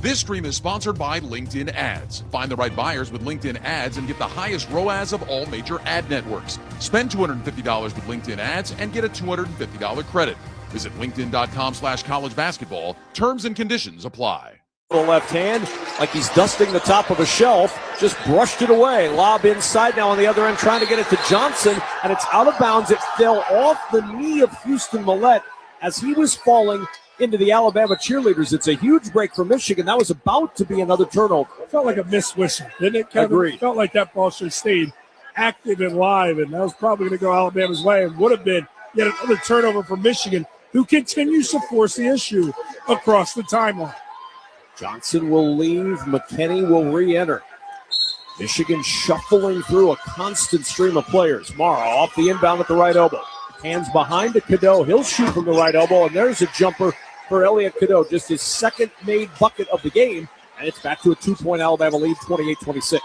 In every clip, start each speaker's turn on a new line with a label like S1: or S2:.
S1: This stream is sponsored by LinkedIn Ads. Find the right buyers with LinkedIn Ads and get the highest ROAS of all major ad networks. Spend $250 with LinkedIn Ads and get a $250 credit. Visit linkedin.com/college basketball. Terms and conditions apply.
S2: The left hand, like he's dusting the top of a shelf, just brushed it away. Lob inside now on the other end, trying to get it to Johnson, and it's out of bounds. It fell off the knee of Houston Millett as he was falling into the Alabama cheerleaders. It's a huge break for Michigan. That was about to be another turnover.
S3: It felt like a missed whistle, didn't it, Kevin?
S2: Agreed.
S3: It felt like that ball should have stayed active and live, and that was probably going to go Alabama's way and would have been yet another turnover for Michigan, who continues to force the issue across the timeline.
S2: Johnson will leave. McKinney will re-enter. Michigan shuffling through a constant stream of players. Morrow off the inbound at the right elbow. Hands behind to Cadeau. He'll shoot from the right elbow, and there's a jumper for Elliot Cadeau. Just his second made bucket of the game, and it's back to a 2-point Alabama lead, 28-26.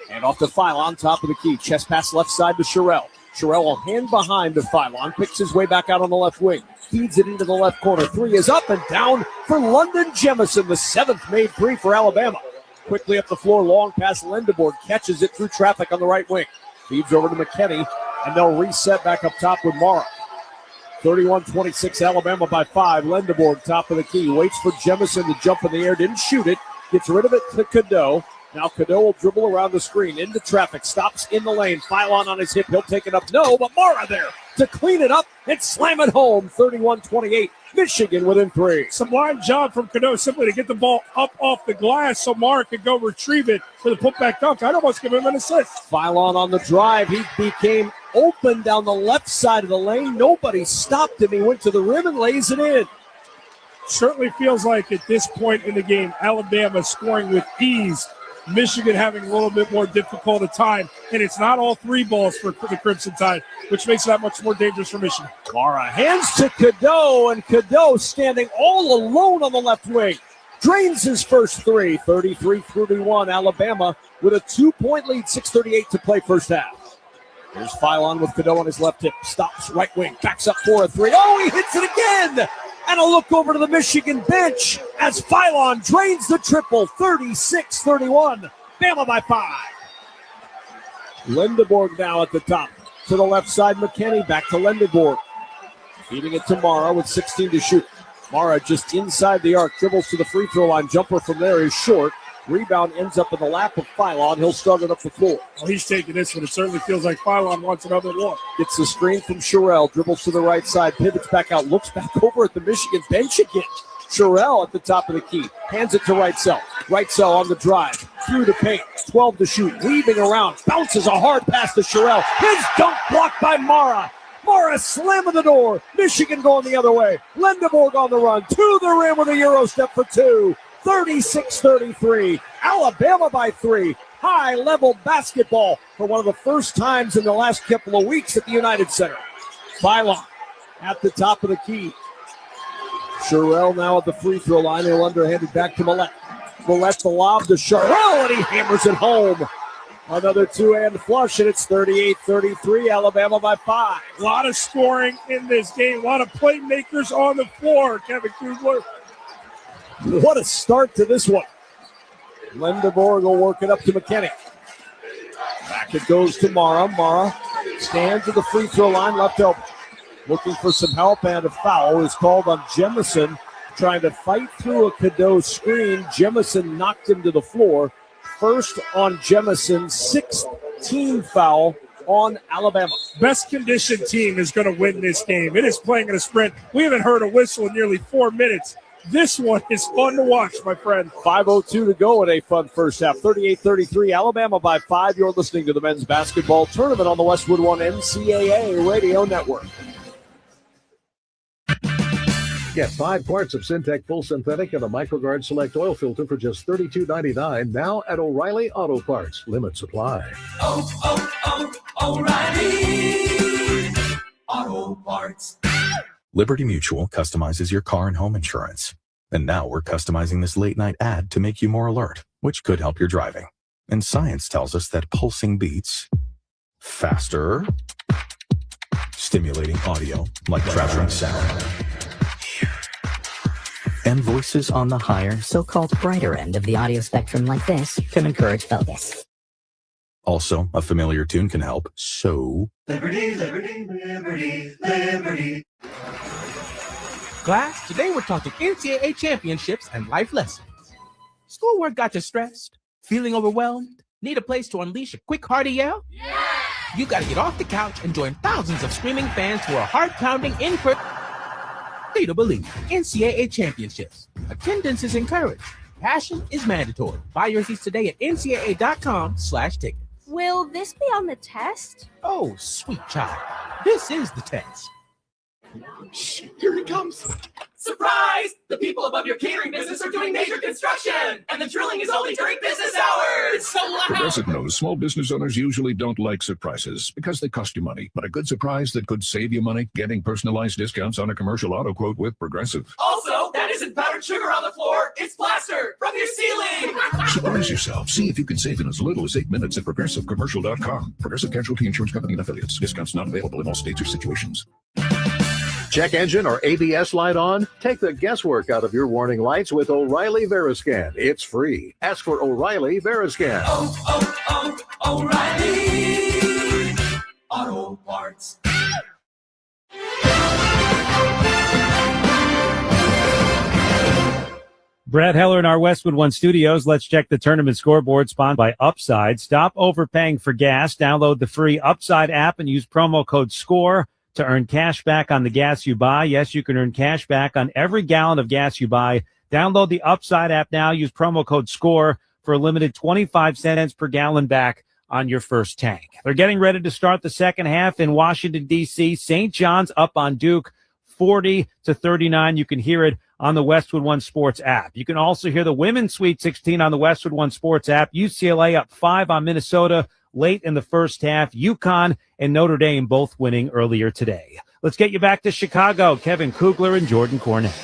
S2: And off to Philon, top of the key. Chest pass left side to Sherrill. Sherrill will hand behind to Philon. Picks his way back out on the left wing. Feeds it into the left corner. Three is up and down for London Jemison, the seventh made three for Alabama. Quickly up the floor, long pass Lindeborg. Catches it through traffic on the right wing. Feeds over to McKinney, and they'll reset back up top with Morrow. 31-26, Alabama by 5. Lindeborg, top of the key. Waits for Jemison to jump in the air. Didn't shoot it. Gets rid of it to Cadeau. Now Cadeau will dribble around the screen, into traffic, stops in the lane. Philon on his hip, he'll take it up. No, but Mara there to clean it up and slam it home. 31-28, Michigan within 3.
S3: Sublime job from Cadeau simply to get the ball up off the glass so Mara could go retrieve it for the putback dunk. I'd almost give him an assist.
S2: Philon on the drive. He became open down the left side of the lane. Nobody stopped him. He went to the rim and lays it in.
S3: Certainly feels like at this point in the game, Alabama scoring with ease. Michigan having a little bit more difficult a time, and it's not all three balls for the Crimson Tide, which makes that much more dangerous for Michigan.
S2: Mara hands to Cadeau, and Cadeau standing all alone on the left wing. Drains his first three, 33-31, Alabama with a 2-point lead, 6:38 to play first half. Here's Philon with Cadeau on his left hip, stops right wing, backs up for a three. Oh, he hits it again! And a look over to the Michigan bench as Philon drains the triple, 36-31. Bama by 5. Lindeborg now at the top. To the left side, McKinney back to Lindeborg. Feeding it to Mara with 16 to shoot. Mara just inside the arc, dribbles to the free throw line. Jumper from there is short. Rebound ends up in the lap of Philon. He'll start it up the floor.
S3: Well, he's taking this one. It certainly feels like Philon wants another one.
S2: Gets the screen from Sherrill. Dribbles to the right side. Pivots back out. Looks back over at the Michigan bench again. Sherrill at the top of the key. Hands it to Wrightsell. Wrightsell on the drive. Through the paint. 12 to shoot. Weaving around. Bounces a hard pass to Sherrill. His dunk blocked by Mara. Mara slamming the door. Michigan going the other way. Lindeborg on the run. To the rim with a Euro step for two. 36-33, Alabama by 3. High-level basketball for one of the first times in the last couple of weeks at the United Center. Philon at the top of the key. Sherrill now at the free throw line. He'll underhand it back to Millett. Millett the lob to Sherrill, and he hammers it home. Another two-hand flush, and it's 38-33, Alabama by 5.
S3: A lot of scoring in this game. A lot of playmakers on the floor, Kevin Kugler.
S2: What a start to this one. Lindeborg will work it up to McKinney. Back it goes to Mara. Mara stands at the free throw line, left elbow. Looking for some help, and a foul is called on Jemison. Trying to fight through a Cadeau screen. Jemison knocked him to the floor. First on Jemison, sixth team foul on Alabama.
S3: Best conditioned team is going to win this game. It is playing in a sprint. We haven't heard a whistle in nearly 4 minutes. This one is fun to watch, my friend.
S2: 5:02 to go in a fun first half. 38-33, Alabama by 5. You're listening to the men's basketball tournament on the Westwood One NCAA Radio Network.
S4: Get 5 quarts of Syntec Full Synthetic and a MicroGuard Select Oil Filter for just $32.99 now at O'Reilly Auto Parts. Limit supply.
S5: O'Reilly Auto Parts.
S6: Liberty Mutual customizes your car and home insurance. And now we're customizing this late-night ad to make you more alert, which could help your driving. And science tells us that pulsing beats faster, stimulating audio like traveling sound. And voices on the higher,
S7: so-called brighter end of the audio spectrum like this can encourage focus.
S6: also a familiar tune can help. So,
S5: Liberty, liberty, liberty, liberty.
S8: Class, today we're talking NCAA championships and life lessons. Schoolwork got you stressed? Feeling overwhelmed? Need a place to unleash a quick hearty yell? Yeah! You gotta get off the couch and join thousands of screaming fans for a heart-pounding in-person to believe NCAA championships. Attendance is encouraged. Passion is mandatory. Buy your seats today at ncaa.com/tickets.
S9: Will this be on the test?
S8: Oh, sweet child. This is the test.
S5: Shh, here he comes. Surprise! The people above your catering business are doing major construction, and the drilling is only during business hours. So loud.
S10: Progressive knows small business owners usually don't like surprises because they cost you money. But a good surprise that could save you money, getting personalized discounts on a commercial auto quote with Progressive.
S5: Also, that isn't powdered sugar on the floor. It's plaster from your ceiling.
S10: Surprise yourself. See if you can save in as little as 8 minutes at ProgressiveCommercial.com. Progressive Casualty Insurance Company and Affiliates. Discounts not available in all states or situations.
S4: Check engine or ABS light on? Take the guesswork out of your warning lights with O'Reilly Veriscan. It's free. Ask for O'Reilly Veriscan.
S5: O'Reilly Auto Parts.
S11: Brad Heller in our Westwood One studios. Let's check the tournament scoreboard spawned by Upside. Stop overpaying for gas. Download the free Upside app and use promo code SCORE to earn cash back on the gas you buy. Yes, you can earn cash back on every gallon of gas you buy. Download the Upside app now. Use promo code SCORE for a limited 25 cents per gallon back on your first tank. They're getting ready to start the second half in Washington, D.C. St. John's up on Duke 40-39. You can hear it on the Westwood One Sports app. You can also hear the Women's Sweet 16 on the Westwood One Sports app. UCLA up 5 on Minnesota late in the first half. UConn and Notre Dame both winning earlier today. Let's get you back to Chicago. Kevin Kugler and Jordan Cornett.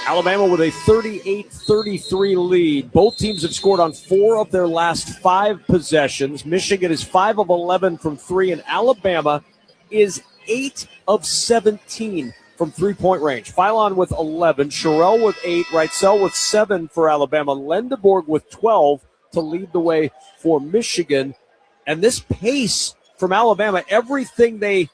S2: Alabama with a 38-33 lead. Both teams have scored on 4 of their last 5 possessions. Michigan is 5 of 11 from 3, and Alabama is 8 of 17 from three-point range. Philon with 11, Sherrill with 8, Reitzel with 7 for Alabama, Lendeborg with 12 to lead the way for Michigan. And this pace from Alabama, everything they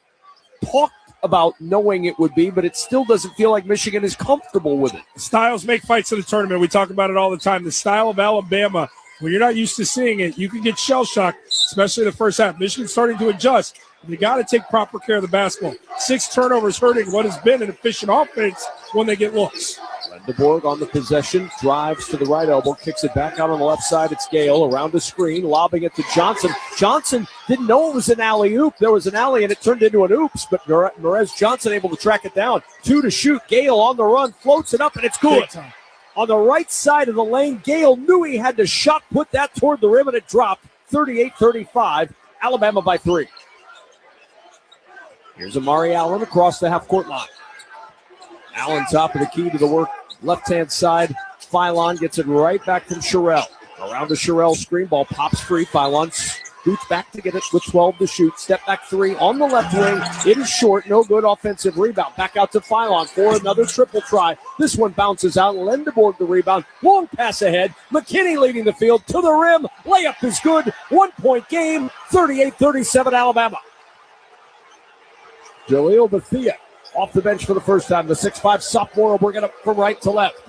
S2: talked about knowing it would be, but it still doesn't feel like Michigan is comfortable with it.
S3: Styles make fights in the tournament. We talk about it all the time. The style of Alabama, when you're not used to seeing it, you can get shell-shocked, especially the first half. Michigan's starting to adjust. You got to take proper care of the basketball. 6 turnovers hurting what has been an efficient offense when they get looks.
S2: Lendeborg on the possession, drives to the right elbow, kicks it back out on the left side. It's Gale around the screen, lobbing it to Johnson. Johnson didn't know it was an alley-oop. There was an alley, and it turned into an oops, but Merez Johnson able to track it down. 2 to shoot. Gale on the run, floats it up, and it's good. On the right side of the lane, Gale knew he had to shot put that toward the rim, and it dropped. 38-35, Alabama by 3. Here's Amari Allen across the half-court line. Allen top of the key to the work, left-hand side. Philon gets it right back from Sherrill. Around the Sherrill screen, ball pops free. Philon scoots back to get it with 12 to shoot. Step back 3 on the left wing. It is short, no good. Offensive rebound. Back out to Philon for another triple try. This one bounces out. Lendeborg the rebound. Long pass ahead. McKinney leading the field to the rim. Layup is good. 1-point game. 38-37 Alabama. Jaleel Bethia off the bench for the first time. The 6'5 sophomore will bring it up from right to left.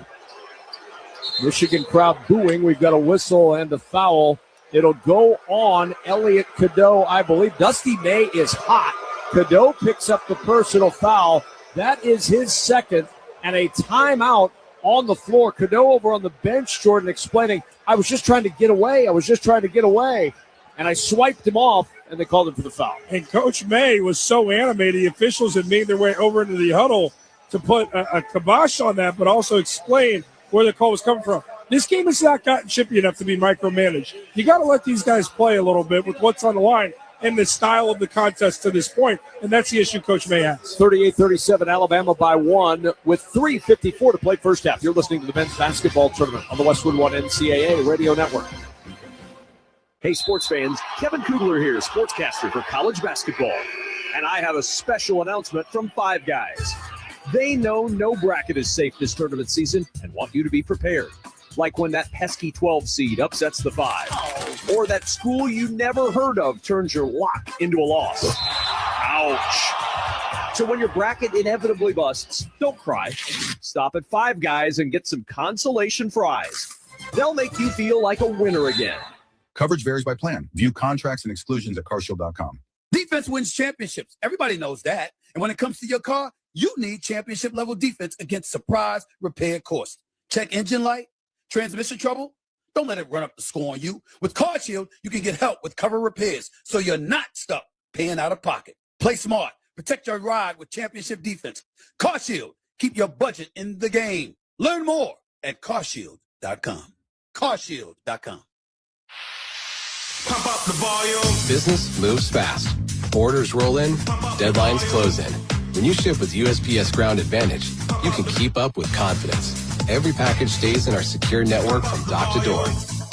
S2: Michigan crowd booing. We've got a whistle and a foul. It'll go on Elliot Cadeau, I believe. Dusty May is hot. Cadeau picks up the personal foul. That is his second, and a timeout on the floor. Cadeau over on the bench, Jordan, explaining, I was just trying to get away. And I swiped him off, and they called him for the foul.
S3: And Coach May was so animated. The officials had made their way over into the huddle to put a kibosh on that, but also explain where the call was coming from. This game has not gotten chippy enough to be micromanaged. You got to let these guys play a little bit with what's on the line and the style of the contest to this point, and that's the issue Coach May has.
S2: 38-37, Alabama by 1 with 3:54 to play first half. You're listening to the men's basketball tournament on the Westwood One NCAA Radio Network.
S12: Hey, sports fans, Kevin Kugler here, sportscaster for college basketball. And I have a special announcement from Five Guys. They know no bracket is safe this tournament season and want you to be prepared. Like when that pesky 12 seed upsets the 5. Or that school you never heard of turns your lock into a loss. Ouch. So when your bracket inevitably busts, don't cry. Stop at Five Guys and get some consolation fries. They'll make you feel like a winner again.
S13: Coverage varies by plan. View contracts and exclusions at carshield.com.
S14: Defense wins championships. Everybody knows that. And when it comes to your car, you need championship-level defense against surprise repair costs. Check engine light, transmission trouble? Don't let it run up the score on you. With CarShield, you can get help with cover repairs so you're not stuck paying out of pocket. Play smart. Protect your ride with championship defense. CarShield. Keep your budget in the game. Learn more at carshield.com. carshield.com.
S15: Pump up the volume. Business moves fast. Orders roll in, deadlines close in. When you ship with USPS Ground Advantage, you can keep up with confidence. Every package stays in our secure network from dock to door.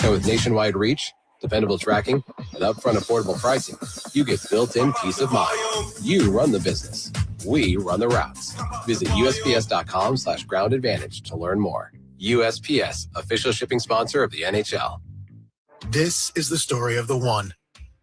S15: And with nationwide reach, dependable tracking, and upfront affordable pricing, you get built-in peace of mind. You run the business. We run the routes. Visit USPS.com/Ground Advantage to learn more. USPS, official shipping sponsor of the NHL.
S16: This is the story of the one.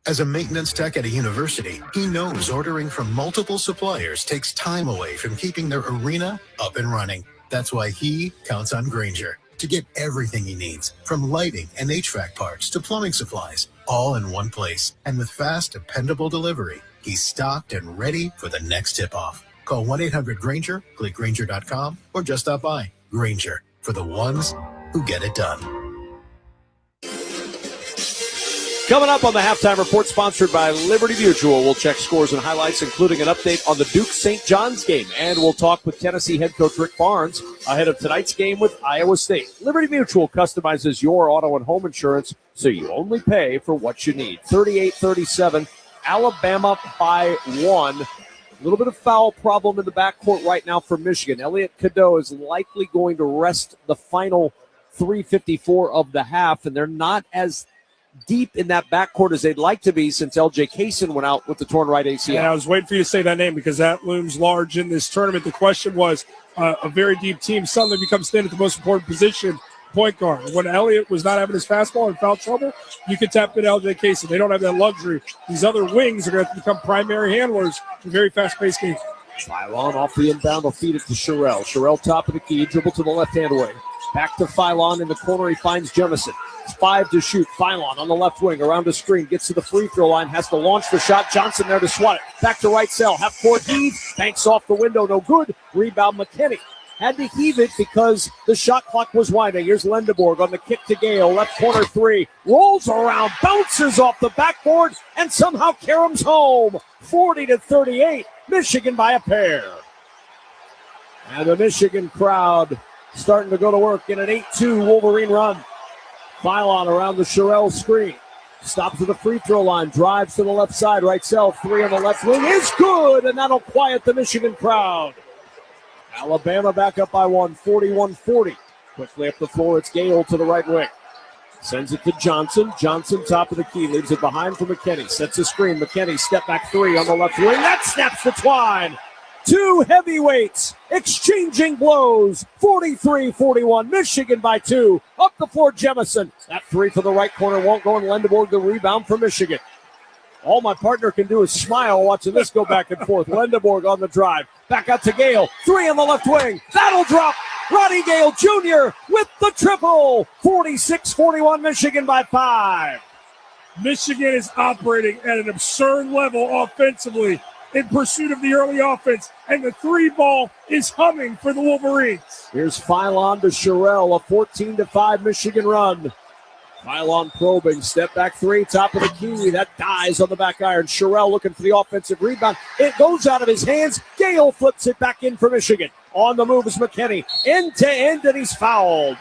S16: As a maintenance tech at a university, he knows ordering from multiple suppliers takes time away from keeping their arena up and running. That's why he counts on Grainger to get everything he needs, from lighting and HVAC parts to plumbing supplies, all in one place. And with fast, dependable delivery, he's stocked and ready for the next tip-off. Call 1-800-GRAINGER, click Grainger.com, or just stop by. Grainger, for the ones who get it done.
S2: Coming up on the Halftime Report, sponsored by Liberty Mutual, we'll check scores and highlights, including an update on the Duke-St. John's game. And we'll talk with Tennessee head coach Rick Barnes ahead of tonight's game with Iowa State. Liberty Mutual customizes your auto and home insurance so you only pay for what you need. 38-37, Alabama by 1. A little bit of foul problem in the backcourt right now for Michigan. Elliot Cadeau is likely going to rest the final 3:54 of the half, and they're not as deep in that backcourt as they'd like to be since L.J. Kaysen went out with the torn right ACL.
S3: And I was waiting for you to say that name because that looms large in this tournament. The question was, a very deep team suddenly becomes thin at the most important position, point guard. When Elliott was not having his fastball in foul trouble, you could tap in L.J. Kaysen. They don't have that luxury. These other wings are going to have to become primary handlers in very fast-paced games.
S2: Philon off the inbound will feed it to Sherrill. Sherrill top of the key, dribble to the left-hand wing. Back to Philon in the corner. He finds Jemison. 5 to shoot. Philon on the left wing around the screen. Gets to the free throw line. Has to launch the shot. Johnson there to swat it. Back to right cell. Half court heave. Banks off the window. No good. Rebound McKinney. Had to heave it because the shot clock was winding. Here's Lendeborg on the kick to Gale. Left corner 3. Rolls around. Bounces off the backboard. And somehow Karam's home. 40-38. Michigan by a pair. And the Michigan crowd starting to go to work in an 8-2 Wolverine run. Philon around the Sherrill screen. Stops at the free throw line. Drives to the left side. Right cell. 3 on the left wing is good. And that'll quiet the Michigan crowd. Alabama back up by 1. 41-40. Quickly up the floor. It's Gale to the right wing. Sends it to Johnson. Johnson top of the key. Leaves it behind for McKinney. Sets a screen. McKinney step back 3 on the left wing. That snaps the twine. 2 heavyweights exchanging blows. 43-41. Michigan by 2. Up the floor, Jemison. That 3 for the right corner won't go, and Lendeborg the rebound for Michigan. All my partner can do is smile watching this go back and forth. Lendeborg on the drive. Back out to Gale. 3 on the left wing. That'll drop. Roddy Gale Jr. with the triple. 46-41. Michigan by 5.
S3: Michigan is operating at an absurd level offensively in pursuit of the early offense, and the 3 ball is humming for the Wolverines.
S2: Here's Philon to Sherrill, a 14-5 Michigan run. Philon probing, step back 3, top of the key. That dies on the back iron. Sherrill looking for the offensive rebound. It goes out of his hands. Gale flips it back in for Michigan. On the move is McKinney. End to end, and he's fouled.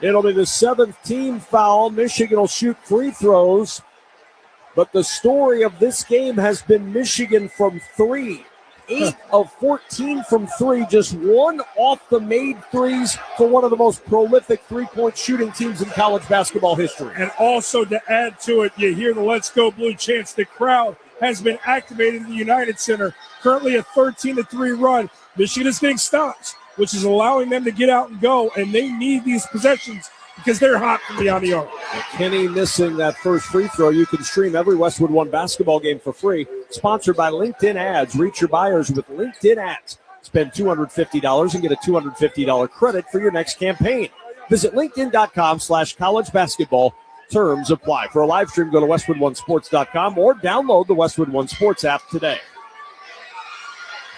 S2: It'll be the 7th team foul. Michigan will shoot free throws. But the story of this game has been Michigan from 3. 8 of 14 from 3, just 1 off the made threes for one of the most prolific three-point shooting teams in college basketball history.
S3: And also to add to it, you hear the Let's Go Blue chants. The crowd has been activated in the United Center. Currently a 13-3 run. Michigan is getting stops, which is allowing them to get out and go, and they need these possessions because they're hot from beyond the arc.
S2: McKinney missing that first free throw. You can stream every Westwood One basketball game for free. Sponsored by LinkedIn Ads. Reach your buyers with LinkedIn Ads. Spend $250 and get a $250 credit for your next campaign. Visit linkedin.com/college basketball. Terms apply. For a live stream, go to westwood1sports.com or download the Westwood One Sports app today.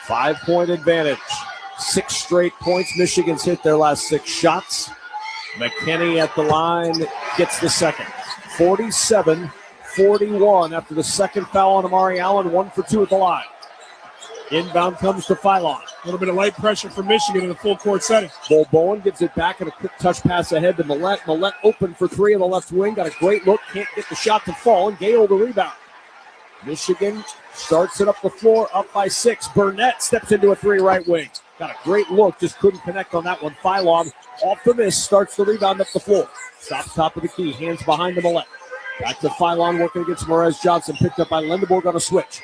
S2: 5-point advantage. 6 straight points. Michigan's hit their last 6 shots. McKinney at the line gets the second. 47-41 after the second foul on Amari Allen. 1 for 2 at the line. Inbound comes to Philon.
S3: A little bit of light pressure for Michigan in the full court setting.
S2: Bull Bowen gives it back and a quick touch pass ahead to Millette. Millette open for 3 on the left wing. Got a great look. Can't get the shot to fall. And Gale the rebound. Michigan starts it up the floor, up by 6. Burnett steps into a 3 right wing. Got a great look. Just couldn't connect on that one. Philon off the miss. Starts the rebound up the floor. Stops top of the key. Hands behind the Millette. Back to Philon working against Morez Johnson. Picked up by Lendeborg on a switch.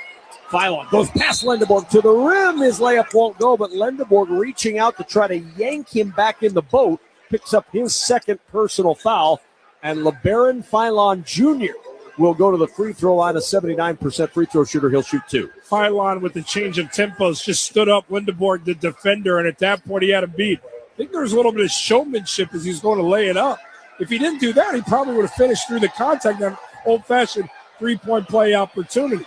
S2: Philon goes past Lendeborg to the rim. His layup won't go, but Lendeborg reaching out to try to yank him back in the boat. Picks up his second personal foul. And LeBaron Philon Jr. will go to the free throw line. A 79% free throw shooter. He'll shoot 2.
S3: Philon with the change of tempos just stood up Lendeborg, the defender, and at that point he had a beat. I think there was a little bit of showmanship as he's going to lay it up. If he didn't do that, he probably would have finished through the contact, that old-fashioned 3-point play opportunity.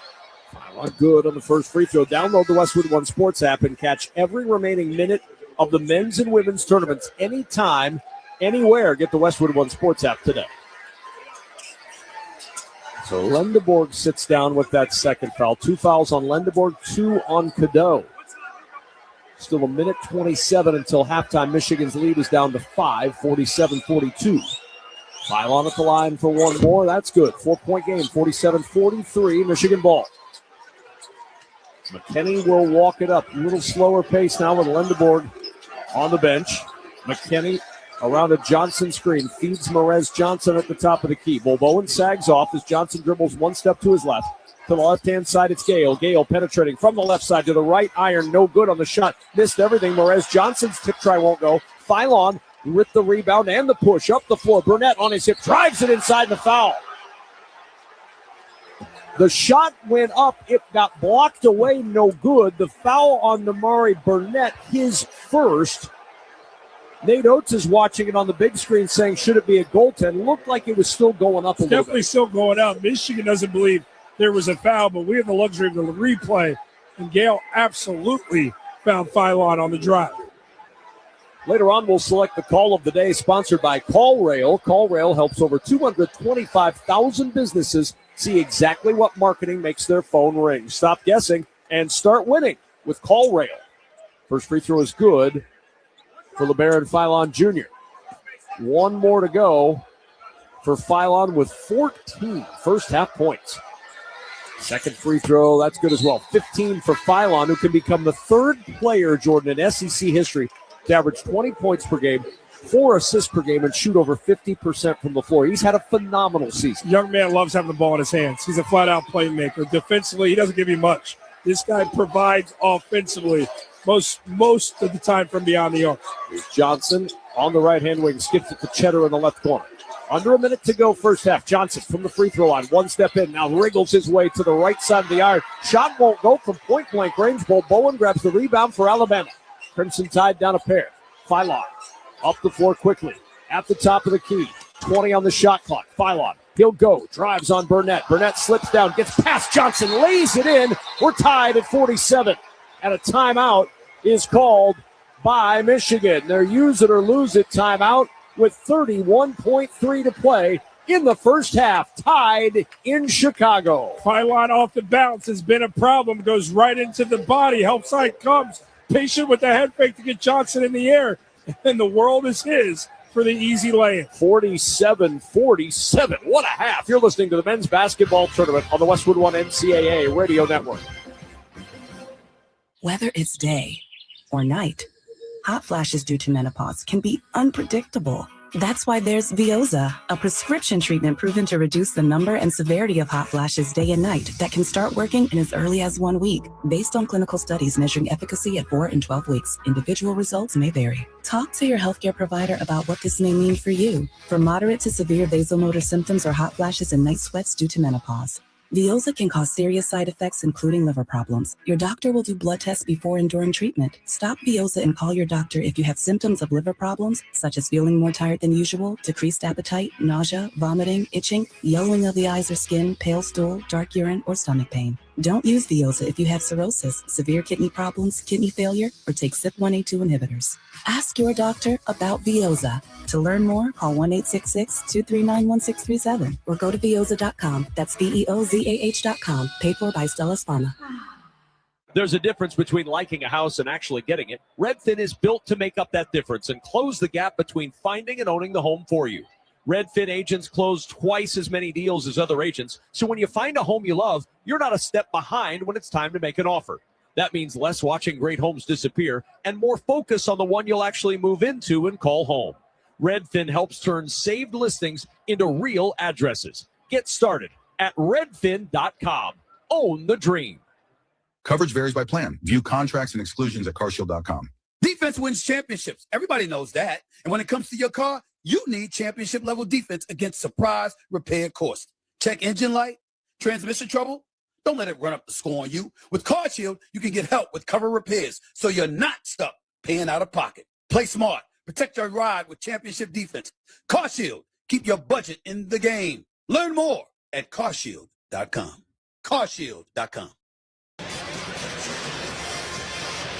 S2: Philon good on the first free throw. Download the Westwood One Sports app and catch every remaining minute of the men's and women's tournaments anytime, anywhere. Get the Westwood One Sports app today. So Lendeborg sits down with that second foul. 2 fouls on Lendeborg, 2 on Cadeau. Still a minute 27 until halftime. Michigan's lead is down to 5, 47-42. Philon at the line for one more. That's good. 4-point game, 47-43, Michigan ball. McKinney will walk it up. A little slower pace now with Lendeborg on the bench. McKinney around a Johnson screen. Feeds Morez Johnson at the top of the key. Bull Bowen sags off as Johnson dribbles one step to his left. To the left-hand side, it's Gale. Gale penetrating from the left side to the right. Iron, no good on the shot. Missed everything. Morez Johnson's tip try won't go. Philon with the rebound and the push up the floor. Burnett on his hip. Drives it inside the foul. The shot went up. It got blocked away. No good. The foul on Namari Burnett, his first. Nate Oates is watching it on the big screen saying, should it be a goaltend? Looked like it was still going up a little bit.
S3: Definitely still going up. Michigan doesn't believe there was a foul, but we have the luxury of the replay. And Gale absolutely found Philon on the drive.
S2: Later on, we'll select the call of the day, sponsored by CallRail. CallRail helps over 225,000 businesses see exactly what marketing makes their phone ring. Stop guessing and start winning with CallRail. First free throw is good for LeBaron Philon Jr. 1 more to go for Philon with 14 first half points. Second free throw, that's good as well. 15 for Philon, who can become the 3rd player, Jordan, in SEC history to average 20 points per game, 4 assists per game, and shoot over 50% from the floor. He's had a phenomenal season.
S3: Young man loves having the ball in his hands. He's a flat-out playmaker. Defensively, he doesn't give you much. This guy provides offensively most of the time from beyond the arc.
S2: Here's Johnson on the right-hand wing, skips it to Cheddar in the left corner. Under a minute to go first half. Johnson from the free throw line. 1 step in. Now wriggles his way to the right side of the iron. Shot won't go from point-blank range. Bull Bowen grabs the rebound for Alabama. Crimson Tide down a pair. Philon up the floor quickly. At the top of the key. 20 on the shot clock. Philon. He'll go. Drives on Burnett. Burnett slips down. Gets past Johnson. Lays it in. We're tied at 47. And a timeout is called by Michigan. Their use it or lose it timeout with 31.3 to play in the first half, tied in Chicago.
S3: Philon off the bounce has been a problem, goes right into the body, help side comes, patient with the head fake to get Johnson in the air, and the world is his for the easy lay-in.
S2: 47-47, what a half. You're listening to the men's basketball tournament on the Westwood One NCAA Radio Network.
S17: Whether it's day or night, hot flashes due to menopause can be unpredictable. That's why there's Veoza, a prescription treatment proven to reduce the number and severity of hot flashes day and night that can start working in as early as 1 week. Based on clinical studies measuring efficacy at 4 and 12 weeks, individual results may vary. Talk to your healthcare provider about what this may mean for you. For moderate to severe vasomotor symptoms or hot flashes and night sweats due to menopause, Veoza can cause serious side effects, including liver problems. Your doctor will do blood tests before and during treatment. Stop Veoza and call your doctor if you have symptoms of liver problems, such as feeling more tired than usual, decreased appetite, nausea, vomiting, itching, yellowing of the eyes or skin, pale stool, dark urine, or stomach pain. Don't use Veoza if you have cirrhosis, severe kidney problems, kidney failure, or take CYP1A2 inhibitors. Ask your doctor about Veoza. To learn more, call 1-866-239-1637 or go to Veoza.com. That's Veozah.com. Paid for by Stellus Pharma.
S2: There's a difference between liking a house and actually getting it. Redfin is built to make up that difference and close the gap between finding and owning the home for you. Redfin agents close twice as many deals as other agents, so when you find a home you love, you're not a step behind when it's time to make an offer. That means less watching great homes disappear and more focus on the one you'll actually move into and call home. Redfin helps turn saved listings into real addresses. Get started at redfin.com. Own the dream.
S13: Coverage varies by plan. View contracts and exclusions at carshield.com.
S14: Defense wins championships. Everybody knows that. And when it comes to your car, you need championship level defense against surprise repair costs. Check engine light, transmission trouble. Don't let it run up the score on you. With CarShield, you can get help with cover repairs so you're not stuck paying out of pocket. Play smart. Protect your ride with championship defense. CarShield. Keep your budget in the game. Learn more at carshield.com. carshield.com.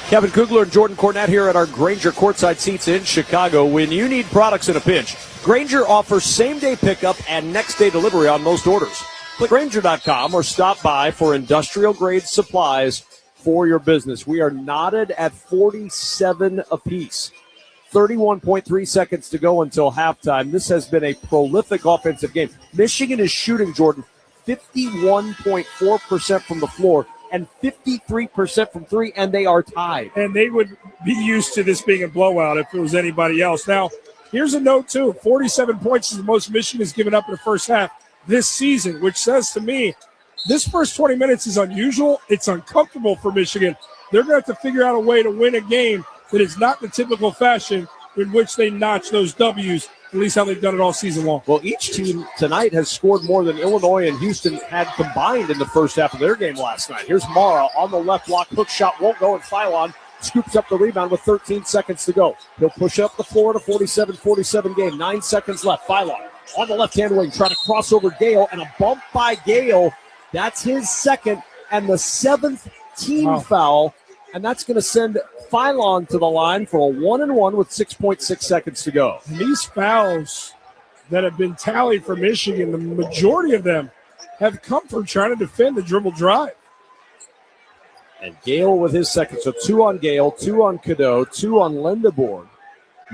S2: Kevin Kugler and Jordan Cornette here at our Grainger courtside seats in Chicago. When you need products in a pinch, Grainger offers same-day pickup and next-day delivery on most orders. Click Grainger.com or stop by for industrial-grade supplies for your business. We are knotted at 47 apiece. 31.3 seconds to go until halftime. This has been a prolific offensive game. Michigan is shooting, Jordan, 51.4% from the floor and 53% from three, and they are tied.
S3: And they would be used to this being a blowout if it was anybody else. Now, here's a note, too. 47 points is the most Michigan has given up in the first half this season, which says to me this first 20 minutes is unusual. It's uncomfortable for Michigan. They're going to have to figure out a way to win a game that is not the typical fashion in which they notch those W's, at least how they've done it all season long.
S2: Well, each team tonight has scored more than Illinois and Houston had combined in the first half of their game last night. Here's Mara on the left block. Hook shot won't go, and Philon scoops up the rebound with 13 seconds to go. He'll push up the floor to 47-47 game. 9 seconds left. Philon on the left-hand wing, trying to cross over Gale, and a bump by Gale. That's his second and the seventh team foul, and that's going to send Philon to the line for a 1-and-1 with 6.6 seconds to go.
S3: And these fouls that have been tallied for Michigan, the majority of them have come from trying to defend the dribble drive.
S2: And Gale with his second. So 2 on Gale, 2 on Cadeau, 2 on Lindeborg.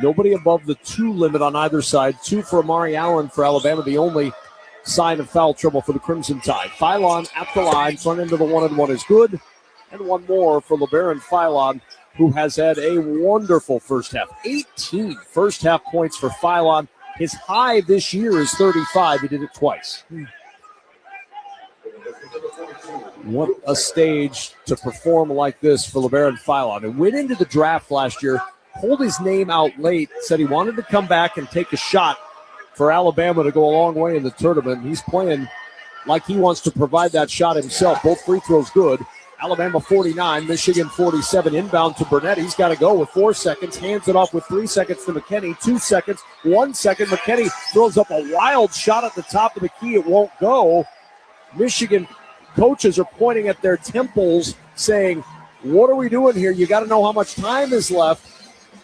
S2: Nobody above the 2 limit on either side. 2 for Amari Allen for Alabama, the only sign of foul trouble for the Crimson Tide. Philon at the line, front end of the 1-and-1 is good. And one more for LeBaron Philon, who has had a wonderful first half. 18 first half points for Philon. His high this year is 35. He did it twice. What a stage to perform like this for LeBaron Philon. And went into the draft last year, pulled his name out late, said he wanted to come back and take a shot for Alabama to go a long way in the tournament. He's playing like he wants to provide that shot himself. Both free throws good. Alabama 49, Michigan 47. Inbound to Burnett. He's got to go with 4 seconds. Hands it off with 3 seconds to McKinney. 2 seconds, 1 second. McKinney throws up a wild shot at the top of the key. It won't go. Michigan coaches are pointing at their temples saying, what are we doing here? You got to know how much time is left.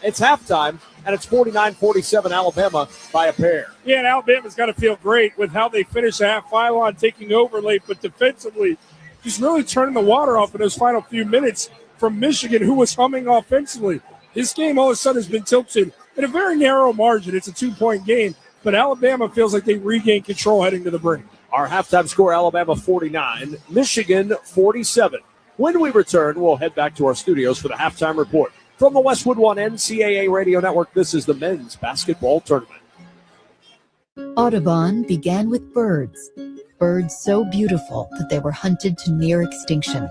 S2: It's halftime, and it's 49-47 Alabama by a pair.
S3: Yeah, and Alabama's got to feel great with how they finish the half. Philon taking over late, but defensively, just really turning the water off in those final few minutes from Michigan, who was humming offensively. This game all of a sudden has been tilted in a very narrow margin. It's a 2-point game, but Alabama feels like they regained control heading to the break.
S2: Our halftime score, Alabama 49, Michigan 47. When we return, we'll head back to our studios for the halftime report. From the Westwood One NCAA Radio Network, this is the men's basketball tournament.
S18: Audubon began with birds. Birds so beautiful that they were hunted to near extinction.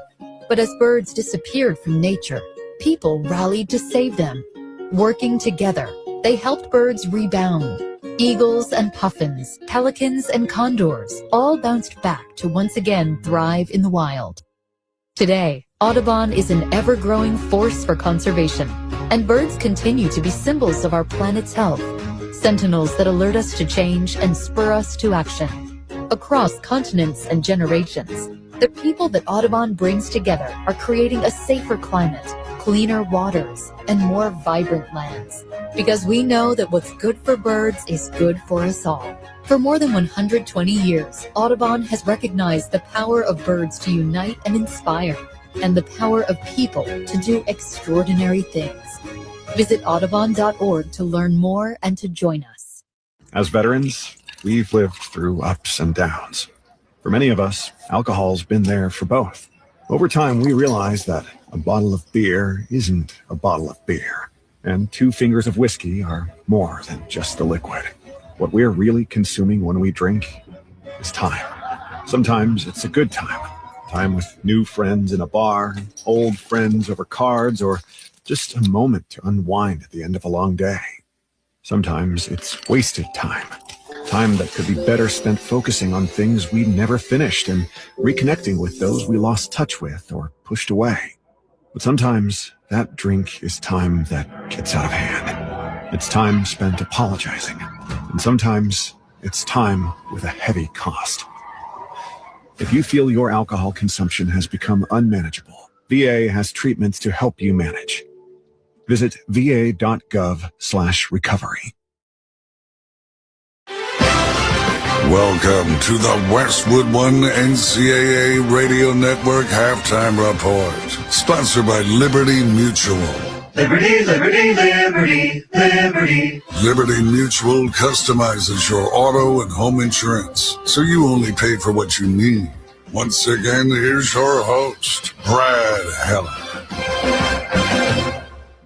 S18: But as birds disappeared from nature, people rallied to save them. Working together, they helped birds rebound. Eagles and puffins, pelicans and condors all bounced back to once again thrive in the wild. Today, Audubon is an ever-growing force for conservation, and birds continue to be symbols of our planet's health, sentinels that alert us to change and spur us to action. Across continents and generations, the people that Audubon brings together are creating a safer climate, cleaner waters, and more vibrant lands. Because we know that what's good for birds is good for us all. For more than 120 years, Audubon has recognized the power of birds to unite and inspire, and the power of people to do extraordinary things. Visit audubon.org to learn more and to join us.
S19: As veterans, we've lived through ups and downs. For many of us, alcohol's been there for both. Over time, we realized that a bottle of beer isn't a bottle of beer, and 2 fingers of whiskey are more than just the liquid. What we're really consuming when we drink is time. Sometimes it's a good time. Time with new friends in a bar, old friends over cards, or just a moment to unwind at the end of a long day. Sometimes it's wasted time. Time that could be better spent focusing on things we never finished and reconnecting with those we lost touch with or pushed away. But sometimes that drink is time that gets out of hand. It's time spent apologizing. And sometimes it's time with a heavy cost. If you feel your alcohol consumption has become unmanageable, VA has treatments to help you manage. Visit va.gov/recovery.
S20: Welcome to the Westwood One NCAA Radio Network Halftime Report, sponsored by Liberty Mutual.
S5: Liberty, liberty, liberty, liberty.
S20: Liberty Mutual customizes your auto and home insurance, so you only pay for what you need. Once again, here's your host, Brad Heller.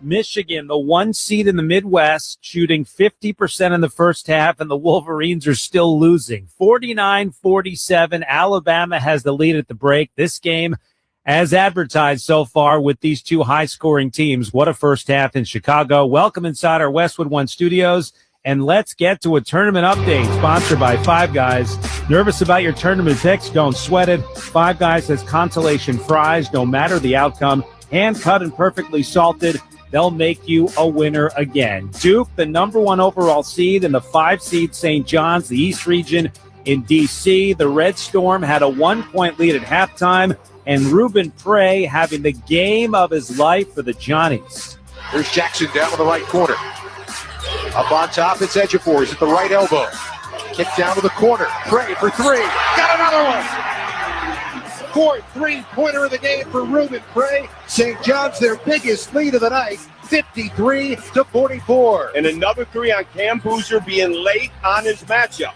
S11: Michigan, the 1 seed in the Midwest, shooting 50% in the first half, and the Wolverines are still losing. 49-47, Alabama has the lead at the break. This game, as advertised so far with these 2 high-scoring teams, what a first half in Chicago. Welcome inside our Westwood One studios, and let's get to a tournament update sponsored by Five Guys. Nervous about your tournament picks? Don't sweat it. Five Guys has consolation fries, no matter the outcome, hand-cut and perfectly salted. They'll make you a winner again. Duke, the number 1 overall seed, and the 5 seed St. John's, the East region in D.C. The Red Storm had a 1-point lead at halftime, and Ruben Prey having the game of his life for the Johnnies.
S21: There's Jackson down to the right corner. Up on top, it's Ejiofor. He's at the right elbow. Kick down to the corner. Prey for 3. Got another one. 4th 3-pointer of the game for Ruben Prey. St. John's their biggest lead of the night, 53-44.
S22: And another 3 on Cam Boozer being late on his matchup.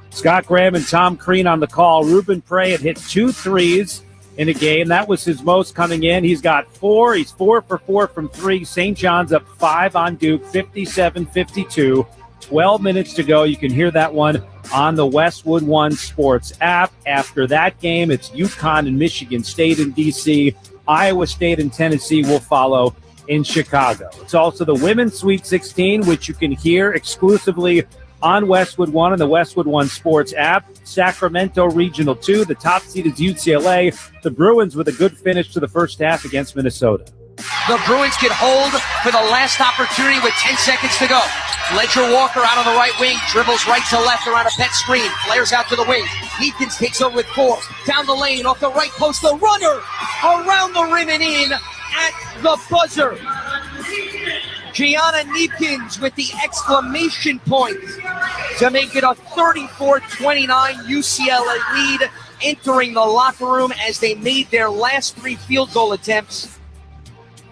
S11: Scott Graham and Tom Crean on the call. Ruben Prey had hit 2 threes in a game. That was his most coming in. He's got 4. He's 4 for 4 from 3. St. John's up 5 on Duke, 57-52. 12 minutes to go. You can hear that one on the Westwood One Sports app. After that game, it's UConn and Michigan State in D.C. Iowa State and Tennessee will follow in Chicago. It's also the Women's Sweet 16, which you can hear exclusively on Westwood One and the Westwood One Sports app. Sacramento Regional 2, the top seed is UCLA. The Bruins with a good finish to the first half against Minnesota.
S23: The Bruins get hold for the last opportunity with 10 seconds to go. Ledger Walker out on the right wing, dribbles right to left around a pet screen, flares out to the wing. Neekins takes over with 4. Down the lane, off the right post, the runner around the rim and in at the buzzer. Gianna Neekins with the exclamation point to make it a 34-29 UCLA lead, entering the locker room as they made their last 3 field goal attempts.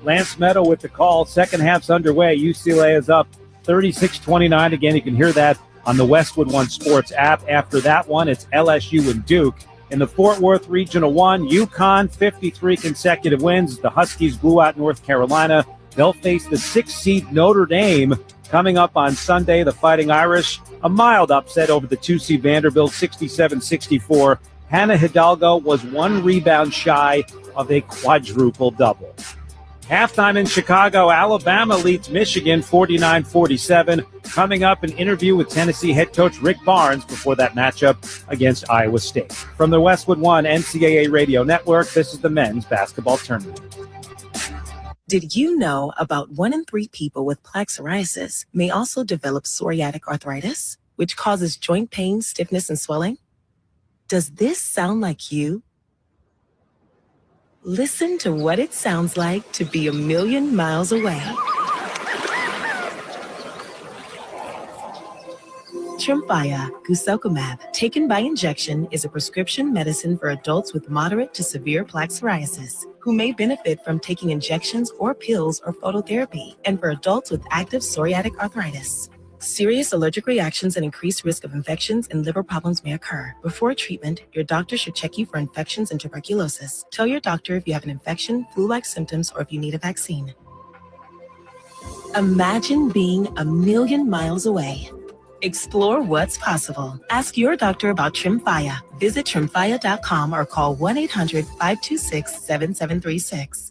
S11: Lance Meadow with the call. Second half's underway. UCLA is up 36-29. Again, you can hear that on the Westwood One Sports app. After that one, it's LSU and Duke. In the Fort Worth Regional 1, UConn, 53 consecutive wins. The Huskies blew out North Carolina. They'll face the 6th seed Notre Dame Coming up on Sunday, the Fighting Irish, a mild upset over the 2-seed Vanderbilt, 67-64. Hannah Hidalgo was 1 rebound shy of a quadruple double. Halftime in Chicago, Alabama leads Michigan 49-47. Coming up, an interview with Tennessee head coach Rick Barnes before that matchup against Iowa State. From the Westwood One NCAA Radio Network, this is the men's basketball tournament.
S17: Did you know about 1 in 3 people with plaque psoriasis may also develop psoriatic arthritis, which causes joint pain, stiffness, and swelling? Does this sound like you? Listen to what it sounds like to be a million miles away. Tremfya guselkumab, taken by injection, is a prescription medicine for adults with moderate to severe plaque psoriasis who may benefit from taking injections or pills or phototherapy, and for adults with active psoriatic arthritis. Serious allergic reactions and increased risk of infections and liver problems may occur. Before treatment, your doctor should check you for infections and tuberculosis. Tell your doctor if you have an infection, flu-like symptoms, or if you need a vaccine. Imagine being a million miles away. Explore what's possible. Ask your doctor about Tremfya. Visit Tremfya.com or call 1-800-526-7736.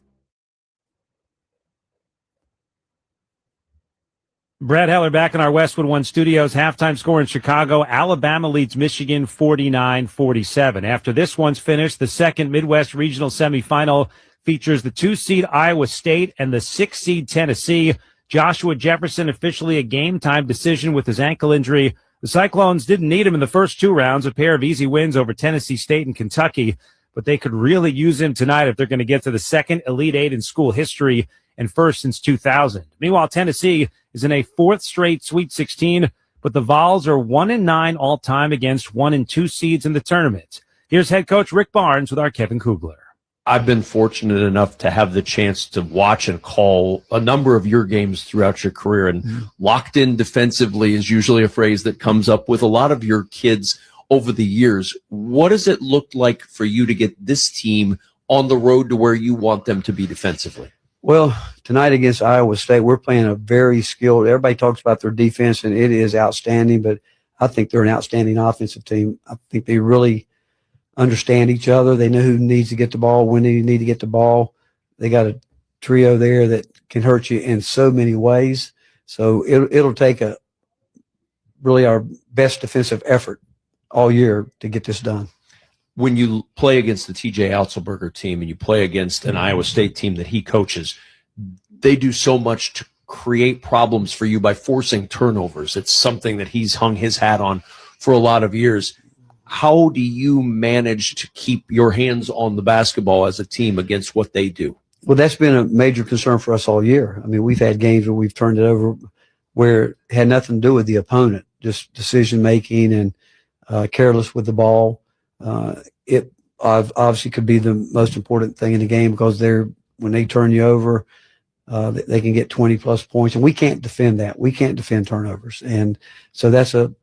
S11: Brad Heller back in our Westwood One studios. Halftime score in Chicago. Alabama leads Michigan 49-47. After this one's finished, the second Midwest Regional semifinal features the 2-seed Iowa State and the 6-seed Tennessee. Joshua Jefferson officially a game-time decision with his ankle injury. The Cyclones didn't need him in the first 2 rounds, a pair of easy wins over Tennessee State and Kentucky, but they could really use him tonight if they're going to get to the second Elite Eight in school history and first since 2000. Meanwhile, Tennessee is in a 4th straight Sweet 16, but the Vols are 1-9 all-time against 1 and 2 seeds in the tournament. Here's head coach Rick Barnes with our Kevin Kugler.
S24: I've been fortunate enough to have the chance to watch and call a number of your games throughout your career, and locked in defensively is usually a phrase that comes up with a lot of your kids over the years. What does it look like for you to get this team on the road to where you want them to be defensively?
S1: Well, tonight against Iowa State, we're playing a very skilled, everybody talks about their defense, and it is outstanding, but I think they're an outstanding offensive team. I think they really understand each other. They know who needs to get the ball, when they need to get the ball. They got a trio there that can hurt you in so many ways. So it'll take really our best defensive effort all year to get this done.
S24: When you play against the TJ Otzelberger team and you play against an Iowa State team that he coaches, they do so much to create problems for you by forcing turnovers. It's something that he's hung his hat on for a lot of years. How do you manage to keep your hands on the basketball as a team against what they do?
S1: Well, that's been a major concern for us all year. I mean, we've had games where we've turned it over where it had nothing to do with the opponent, just decision-making and careless with the ball. It obviously could be the most important thing in the game because when they turn you over, they can get 20-plus points, and we can't defend that. We can't defend turnovers. And so that's a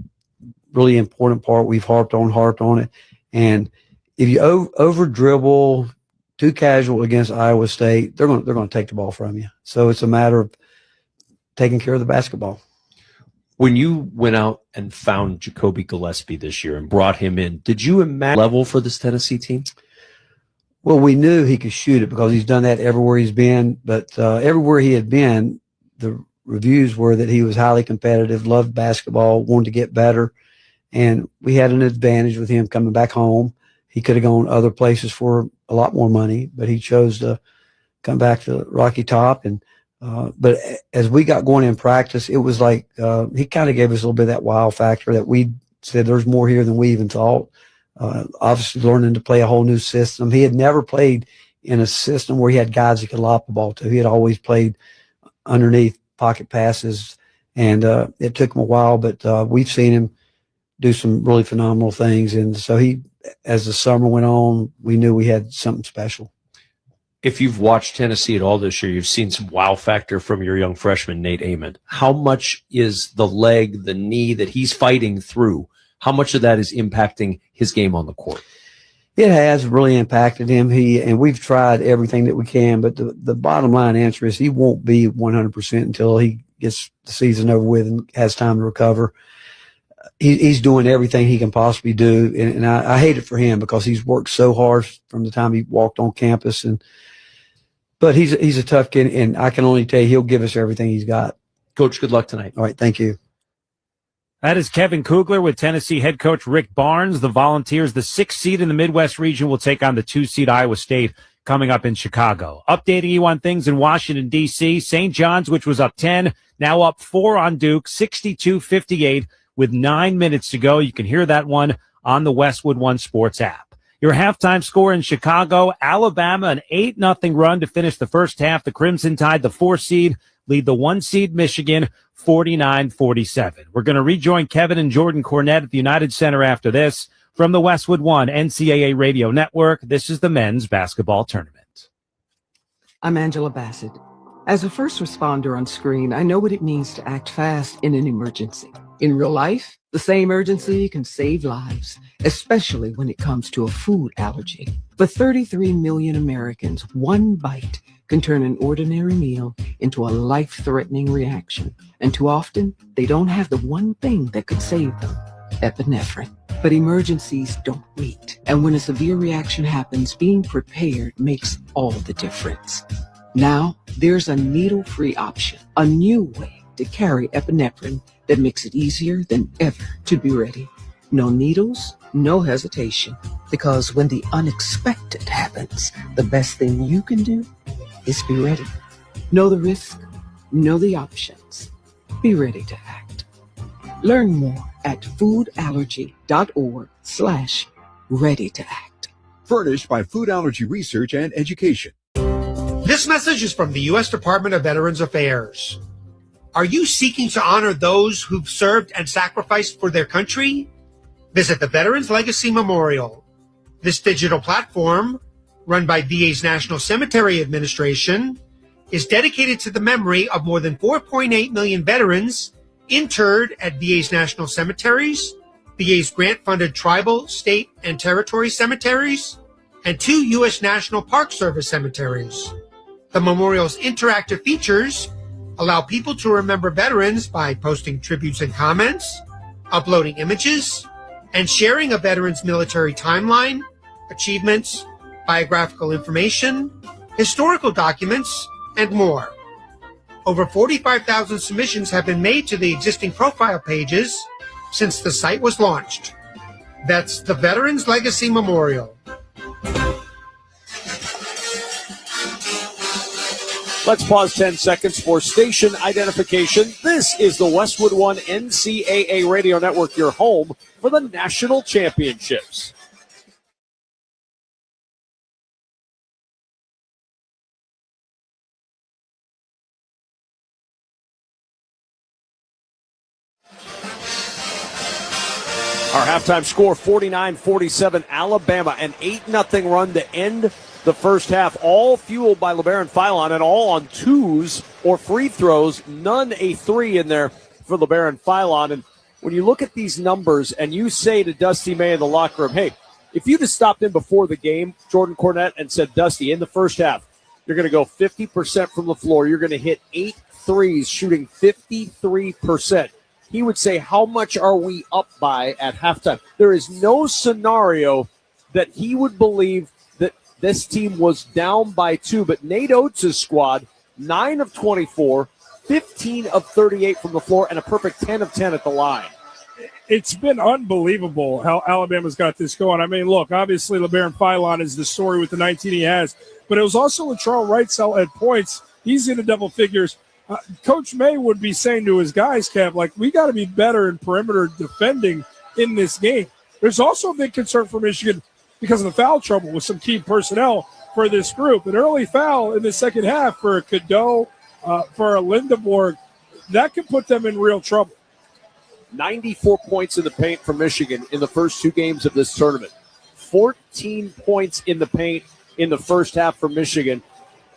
S1: really important part. We've harped on it. And if you over dribble too casual against Iowa State, they're going to take the ball from you. So it's a matter of taking care of the basketball.
S24: When you went out and found Jacoby Gillespie this year and brought him in, did you imagine level for this Tennessee team?
S1: Well, we knew he could shoot it because he's done that everywhere he's been. But everywhere he had been, the reviews were that he was highly competitive, loved basketball, wanted to get better. And we had an advantage with him coming back home. He could have gone other places for a lot more money, but he chose to come back to Rocky Top. And but as we got going in practice, it was like he kind of gave us a little bit of that wow factor that we said there's more here than we even thought. Obviously learning to play a whole new system. He had never played in a system where he had guys he could lob the ball to. He had always played underneath pocket passes, and it took him a while, but we've seen him do some really phenomenal things. And so as the summer went on, we knew we had something special.
S24: If you've watched Tennessee at all this year, you've seen some wow factor from your young freshman, Nate Amon. How much is the leg, the knee that he's fighting through, how much of that is impacting his game on the court?
S1: It has really impacted him. And we've tried everything that we can, but the bottom line answer is he won't be 100% until he gets the season over with and has time to recover. He's doing everything he can possibly do, and I hate it for him because he's worked so hard from the time he walked on campus. But he's a tough kid, and I can only tell you he'll give us everything he's got.
S24: Coach, good luck tonight.
S1: All right, thank you.
S11: That is Kevin Kugler with Tennessee head coach Rick Barnes. The Volunteers, the 6th seed in the Midwest region, will take on the 2 seed Iowa State coming up in Chicago. Updating you on things in Washington, D.C., St. John's, which was up 10, now up 4 on Duke, 62-58 with 9 minutes to go. You can hear that one on the Westwood One Sports app. Your halftime score in Chicago, Alabama, an 8-0 run to finish the first half. The Crimson Tide, the 4 seed, lead the 1 seed Michigan 49-47. We're going to rejoin Kevin and Jordan Cornette at the United Center after this. From the Westwood One NCAA Radio Network, this is the men's basketball tournament.
S6: I'm Angela Bassett. As a first responder on screen, I know what it means to act fast in an emergency. In real life, the same urgency can save lives, especially when it comes to a food allergy. For 33 million Americans, one bite can turn an ordinary meal into a life-threatening reaction. And too often, they don't have the one thing that could save them, epinephrine. But emergencies don't wait. And when a severe reaction happens, being prepared makes all the difference. Now, there's a needle-free option, a new way to carry epinephrine that makes it easier than ever to be ready. No needles, no hesitation. Because when the unexpected happens, the best thing you can do is be ready. Know the risk, know the options. Be ready to act. Learn more at foodallergy.org/ready to act.
S7: Furnished by Food Allergy Research and Education.
S8: This message is from the U.S. Department of Veterans Affairs. Are you seeking to honor those who've served and sacrificed for their country? Visit the Veterans Legacy Memorial. This digital platform, run by VA's National Cemetery Administration, is dedicated to the memory of more than 4.8 million veterans interred at VA's national cemeteries, VA's grant-funded tribal, state, and territory cemeteries, and 2 U.S. National Park Service cemeteries. The memorial's interactive features allow people to remember veterans by posting tributes and comments, uploading images, and sharing a veteran's military timeline, achievements, biographical information, historical documents, and more. Over 45,000 submissions have been made to the existing profile pages since the site was launched. That's the Veterans Legacy Memorial.
S2: Let's pause 10 seconds for station identification. This is the Westwood One NCAA Radio Network, your home for the national championships. Our halftime score, 49-47, Alabama, an 8-0 run to end the first half, all fueled by LeBaron Philon and all on twos or free throws, none a three in there for LeBaron Philon. And when you look at these numbers and you say to Dusty May in the locker room, hey, if you just stopped in before the game, Jordan Cornette, and said, Dusty, in the first half, you're going to go 50% from the floor, you're going to hit 8 threes, shooting 53%. He would say, how much are we up by at halftime? There is no scenario that he would believe that this team was down by 2. But Nate Oates' squad, 9 of 24, 15 of 38 from the floor, and a perfect 10 of 10 at the line.
S3: It's been unbelievable how Alabama's got this going. I mean, look, obviously LeBaron Philon is the story with the 19 he has, but it was also Latrell Wrightsell at points. He's in the double figures. Coach May would be saying to his guys, Kev, like, we got to be better in perimeter defending in this game. There's also a big concern for Michigan because of the foul trouble with some key personnel for this group. An early foul in the second half for a Cadeau, for a Lindeborg, that could put them in real trouble.
S2: 94 points in the paint for Michigan in the first 2 games of this tournament. 14 points in the paint in the first half for Michigan.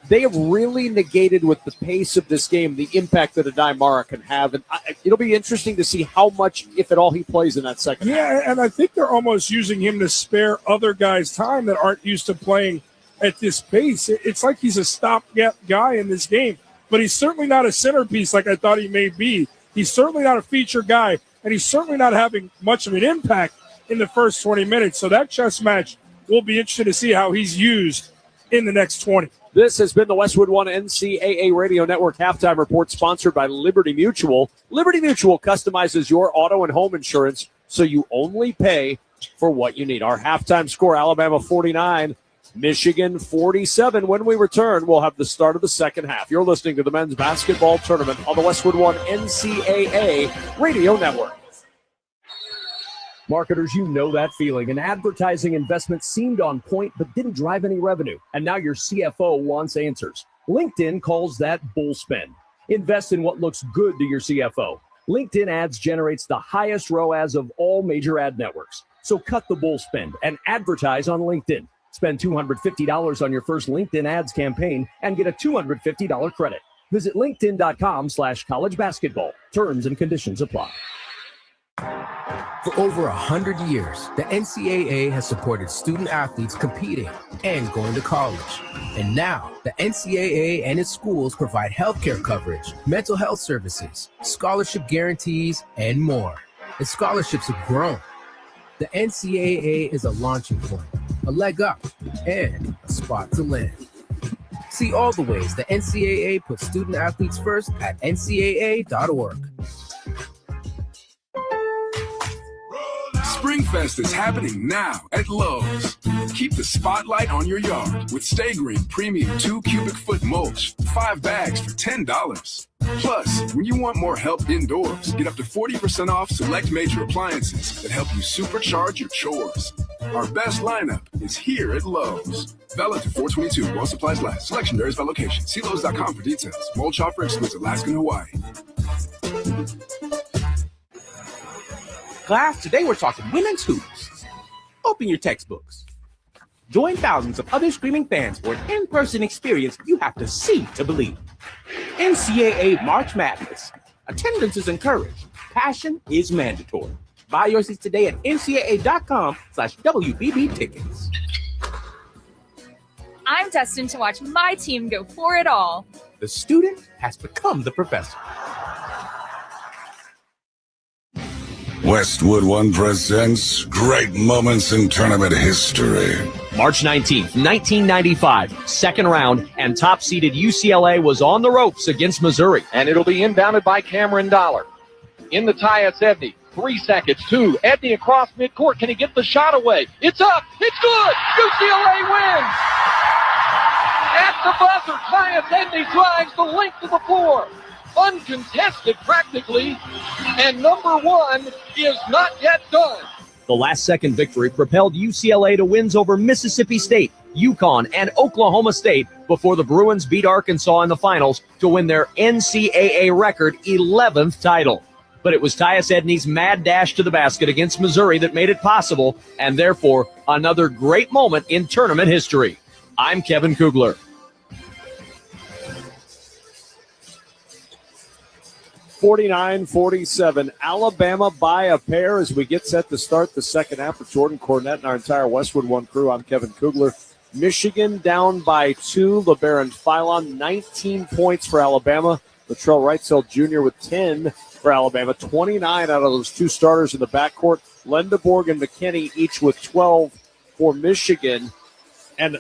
S2: They have really negated with the pace of this game the impact that Adai Mara can have. And it'll be interesting to see how much, if at all, he plays in that second half.
S3: Yeah, and I think they're almost using him to spare other guys time that aren't used to playing at this pace. It's like he's a stopgap guy in this game. but he's certainly not a centerpiece like I thought he may be. He's certainly not a feature guy, and he's certainly not having much of an impact in the first 20 minutes. So that chess match, we'll be interested to see how he's used in the next 20.
S2: This has been the Westwood One NCAA Radio Network Halftime Report, sponsored by Liberty Mutual. Liberty Mutual customizes your auto and home insurance so you only pay for what you need. Our halftime score, Alabama 49, Michigan 47. When we return, we'll have the start of the second half. You're listening to the men's basketball tournament on the Westwood One NCAA Radio Network.
S4: Marketers, you know that feeling. An advertising investment seemed on point but didn't drive any revenue, and now your CFO wants answers. LinkedIn calls that bull spend. Invest in what looks good to your CFO. LinkedIn Ads generates the highest ROAS of all major ad networks. So cut the bull spend and advertise on LinkedIn. Spend $250 on your first LinkedIn Ads campaign and get a $250 credit. Visit linkedin.com/college basketball. Terms and conditions apply.
S9: For over 100 years, the NCAA has supported student athletes competing and going to college. And now, the NCAA and its schools provide healthcare coverage, mental health services, scholarship guarantees, and more. And scholarships have grown. The NCAA is a launching point, a leg up, and a spot to land. See all the ways the NCAA puts student athletes first at ncaa.org.
S10: Springfest is happening now at Lowe's. Keep the spotlight on your yard with Stay Green Premium 2 cubic foot mulch, 5 bags for $10. Plus, when you want more help indoors, get up to 40% off select major appliances that help you supercharge your chores. Our best lineup is here at Lowe's. Valid to 4/22 while supplies last. Selection varies by location. See Lowe's.com for details. Mulch offer excludes Alaska and Hawaii.
S12: Class, today we're talking women's hoops. Open your textbooks. Join thousands of other screaming fans for an in-person experience you have to see to believe. NCAA March Madness. Attendance is encouraged. Passion is mandatory. Buy your seats today at ncaa.com/WBB tickets.
S25: I'm destined to watch my team go for it all.
S12: The student has become the professor.
S20: Westwood One presents Great Moments in Tournament History.
S24: March 19th, 1995, second round, and top-seeded UCLA was on the ropes against Missouri.
S21: And it'll be inbounded by Cameron Dollar. In the tie at 70. 3 seconds, 2. Edney across midcourt. Can he get the shot away? It's up. It's good. UCLA wins. At the buzzer, Tyus Edney drives the length of the floor. Uncontested practically, and number one is not yet done.
S24: The last-second victory propelled UCLA to wins over Mississippi State, UConn, and Oklahoma State before the Bruins beat Arkansas in the finals to win their NCAA record 11th title. But it was Tyus Edney's mad dash to the basket against Missouri that made it possible, and therefore another great moment in tournament history. I'm Kevin Kugler.
S2: 49-47. Alabama by a pair as we get set to start the second half with Jordan Cornett and our entire Westwood One crew. I'm Kevin Kugler. Michigan down by 2. LeBaron Philon, 19 points for Alabama. Latrell Wrightsell Jr. with 10 for Alabama. 29 out of those 2 starters in the backcourt. Lendeborg and McKinney each with 12 for Michigan. And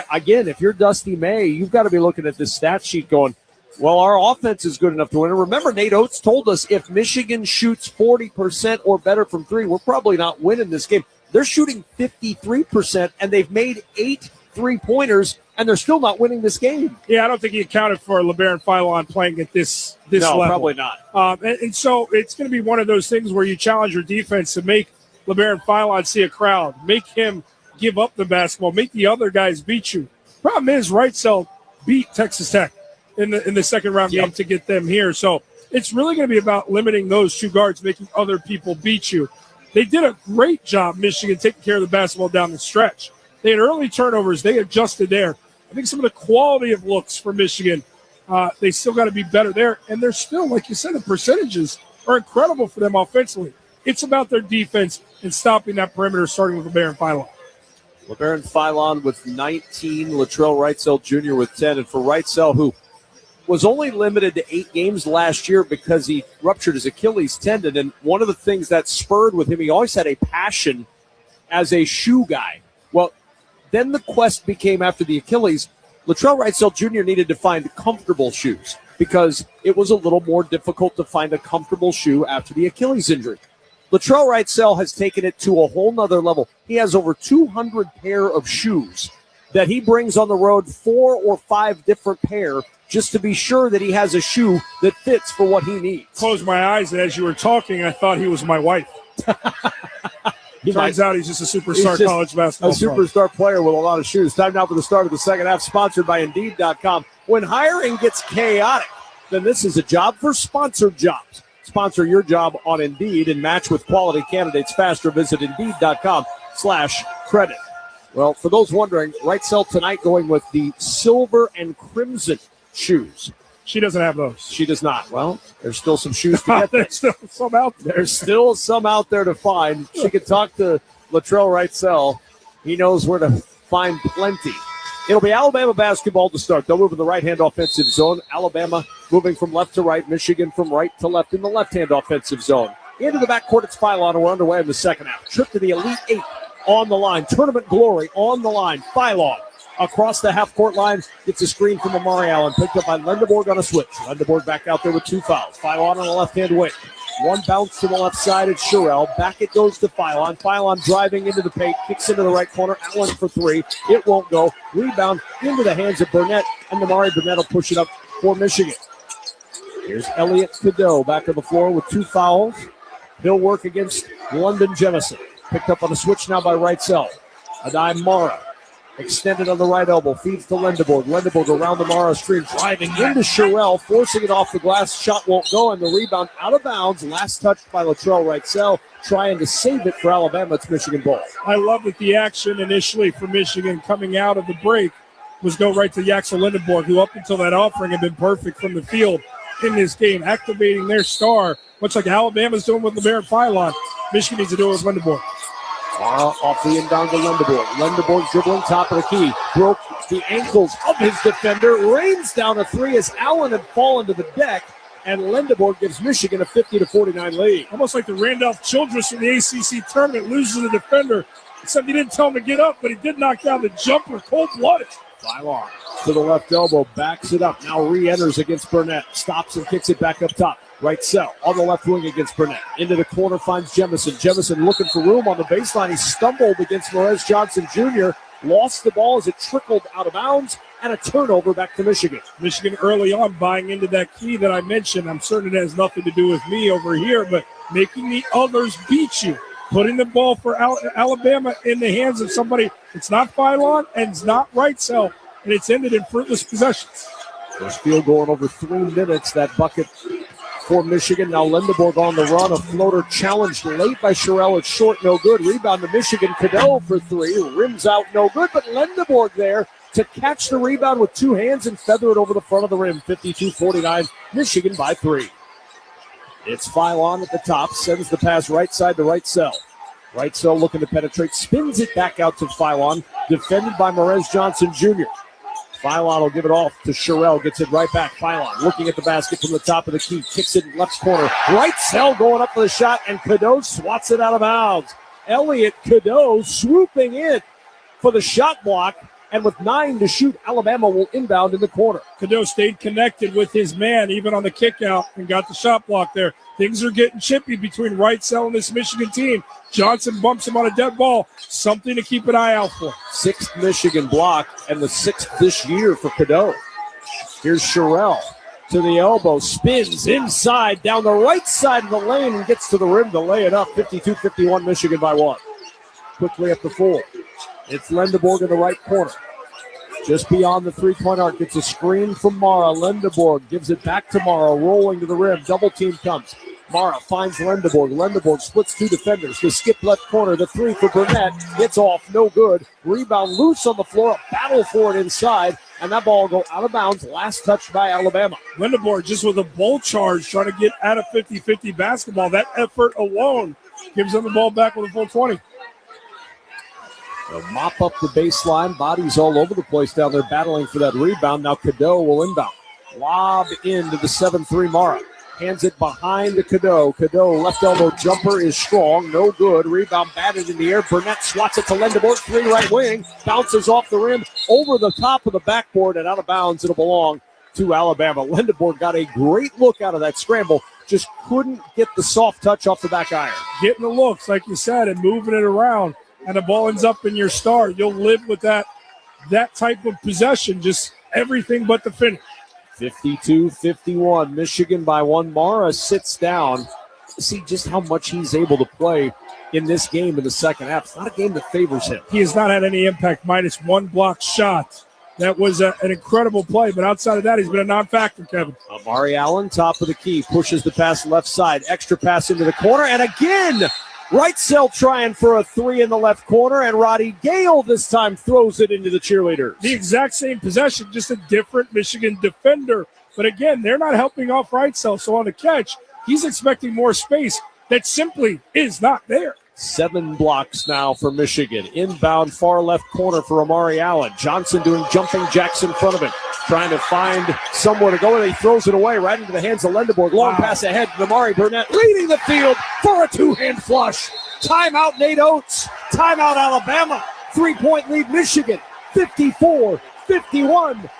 S2: again, if you're Dusty May, you've got to be looking at this stat sheet going, well, our offense is good enough to win. And remember, Nate Oates told us if Michigan shoots 40% or better from 3, we're probably not winning this game. They're shooting 53%, and they've made 8 3-pointers, and they're still not winning this game.
S3: Yeah, I don't think he accounted for LeBaron Philon playing at this level.
S2: No, probably not.
S3: And so it's going to be one of those things where you challenge your defense to make LeBaron Philon see a crowd, make him give up the basketball, make the other guys beat you. Problem is, Wrightsell beat Texas Tech in the second round game to get them here. So it's really going to be about limiting those 2 guards, making other people beat you. They did a great job, Michigan, taking care of the basketball down the stretch. They had early turnovers. They adjusted there. I think some of the quality of looks for Michigan, they still got to be better there. And they're still, like you said, the percentages are incredible for them offensively. It's about their defense and stopping that perimeter, starting with LeBaron Philon.
S2: LeBaron Philon with 19, Latrell Wrightsell Jr. with 10. And for Wrightsell, who was only limited to 8 games last year because he ruptured his Achilles tendon. And one of the things that spurred with him, he always had a passion as a shoe guy. Well, then the quest became after the Achilles, Latrell Wrightsell Jr. needed to find comfortable shoes because it was a little more difficult to find a comfortable shoe after the Achilles injury. Latrell Wrightsell has taken it to a whole nother level. He has over 200 pair of shoes that he brings on the road, 4 or 5 different pair, just to be sure that he has a shoe that fits for what he needs.
S3: Closed my eyes, and as you were talking, I thought he was my wife. Turns out he's just a superstar college basketball
S2: A superstar player with a lot of shoes. Time now for the start of the second half, sponsored by Indeed.com. When hiring gets chaotic, then this is a job for Sponsored Jobs. Sponsor your job on Indeed and match with quality candidates faster. Visit Indeed.com/credit. Well, for those wondering, Wrightsell tonight going with the silver and crimson shoes.
S3: She doesn't have those.
S2: She does not. Well, there's still some shoes to get.
S3: There's still some out there.
S2: There's still some out there to find. She can talk to Latrell Wrightsell. He knows where to find plenty. It'll be Alabama basketball to start. They'll move in the right-hand offensive zone. Alabama moving from left to right. Michigan from right to left in the left-hand offensive zone. Into the backcourt, it's Philon. We're underway in the second half. Trip to the Elite Eight on the line. Tournament glory on the line. Philon across the half-court line. Gets a screen from Amari Allen. Picked up by Lendeborg on a switch. Lendeborg back out there with 2 fouls. Philon on the left-hand wing. One bounce to the left side. It's Sherrell. Back it goes to Philon. Philon driving into the paint. Kicks into the right corner. Allen for 3. It won't go. Rebound into the hands of Burnett. And Amari Burnett will push it up for Michigan. Here's Elliott Cadeau back on the floor with 2 fouls. He'll work against London Jemison. Picked up on the switch now by Wrightsell. Adai Mara. Extended on the right elbow. Feeds to Lendeborg. Lendeborg around the Mara screen. Driving into Sherrell. Forcing it off the glass. Shot won't go. And the rebound out of bounds. Last touched by Latrell Wrightsell. Trying to save it for Alabama. It's Michigan ball.
S3: I love that the action initially for Michigan coming out of the break was go right to Yaxel Lendeborg, who up until that offering had been perfect from the field in this game, activating their star, much like Alabama's doing with LeBaron Philon. Michigan needs to do it with Lendeborg.
S2: Off the inbound to Lendeborg. Lendeborg dribbling top of the key. Broke the ankles of his defender. Rains down a 3 as Allen had fallen to the deck. And Lendeborg gives Michigan a 50-49 lead.
S3: Almost like the Randolph Childress in the ACC tournament loses the defender. Except he didn't tell him to get up, but he did knock down the jumper cold-blooded.
S2: Philon to the left elbow. Backs it up. Now re-enters against Burnett. Stops and kicks it back up top. Wrightsell on the left wing against Burnett. Into the corner finds Jemison. Jemison looking for room on the baseline. He stumbled against Morez Johnson Jr. Lost the ball as it trickled out of bounds. And a turnover back to Michigan.
S3: Michigan early on buying into that key that I mentioned. I'm certain it has nothing to do with me over here, but making the others beat you. Putting the ball for Alabama in the hands of somebody. It's not Philon and it's not Wrightsell. And it's ended in fruitless possessions.
S2: First field goal in over 3 minutes. That bucket for Michigan. Now Lendeborg on the run. A floater challenged late by Sherrell. It's short, no good. Rebound to Michigan. Cadeau for 3. Rims out, no good. But Lendeborg there to catch the rebound with 2 hands and feather it over the front of the rim. 52-49. Michigan by 3. It's Philon at the top. Sends the pass right side to Wrightsell. Wrightsell looking to penetrate. Spins it back out to Philon. Defended by Morez Johnson Jr. Philon will give it off to Sherrell. Gets it right back. Philon looking at the basket from the top of the key. Kicks it in left corner. Wrightsell going up for the shot, and Cadeau swats it out of bounds. Elliott Cadeau swooping in for the shot block. And with 9 to shoot, Alabama will inbound in the corner.
S3: Cadeau stayed connected with his man, even on the kick out, and got the shot block there. Things are getting chippy between Wrightsell and this Michigan team. Johnson bumps him on a dead ball. Something to keep an eye out for.
S2: 6th Michigan block and the 6th this year for Cadeau. Here's Sherrell to the elbow. Spins inside down the right side of the lane and gets to the rim to lay it up. 52-51 Michigan by 1. Quickly up the floor. It's Lendeborg in the right corner. Just beyond the three-point arc, gets a screen from Mara. Lendeborg gives it back to Mara, rolling to the rim. Double team comes. Mara finds Lendeborg. Lendeborg splits 2 defenders. The skip left corner. The 3 for Burnett. Gets off. No good. Rebound loose on the floor. A battle for it inside. And that ball will go out of bounds. Last touch by Alabama.
S3: Lendeborg just with a bull charge trying to get out of 50-50 basketball. That effort alone gives them the ball back with a full 20.
S2: They'll mop up the baseline. Bodies all over the place down there battling for that rebound. Now Cadeau will inbound. Lob into the 7-3 Mara. Hands it behind to Cadeau. Cadeau, left elbow jumper is strong. No good. Rebound batted in the air. Burnett swats it to Lindebort. 3 right wing. Bounces off the rim over the top of the backboard and out of bounds. It'll belong to Alabama. Lindebort got a great look out of that scramble. Just couldn't get the soft touch off the back iron.
S3: Getting the looks, like you said, and moving it around. And the ball ends up in your star. You'll live with that type of possession. Just everything but the finish.
S2: 52-51, Michigan by 1. Mara sits down. See just how much he's able to play in this game in the second half. It's not a game that favors him.
S3: He has not had any impact, minus 1 block shot. That was an incredible play, but outside of that, he's been a non-factor, Kevin.
S2: Amari Allen, top of the key, pushes the pass left side. Extra pass into the corner, and again, right cell trying for a 3 in the left corner, and Roddy Gale this time throws it into the cheerleaders.
S3: The exact same possession, just a different Michigan defender. But again, they're not helping off right cell, so on the catch, he's expecting more space that simply is not there.
S2: 7 blocks now for Michigan. Inbound far left corner for Amari Allen. Johnson doing jumping jacks in front of him, trying to find somewhere to go, and he throws it away right into the hands of Lindebort. Long pass ahead to Amari Burnett, leading the field for a 2-hand flush. Timeout Nate Oates. Timeout Alabama. 3-point lead Michigan. 54-51.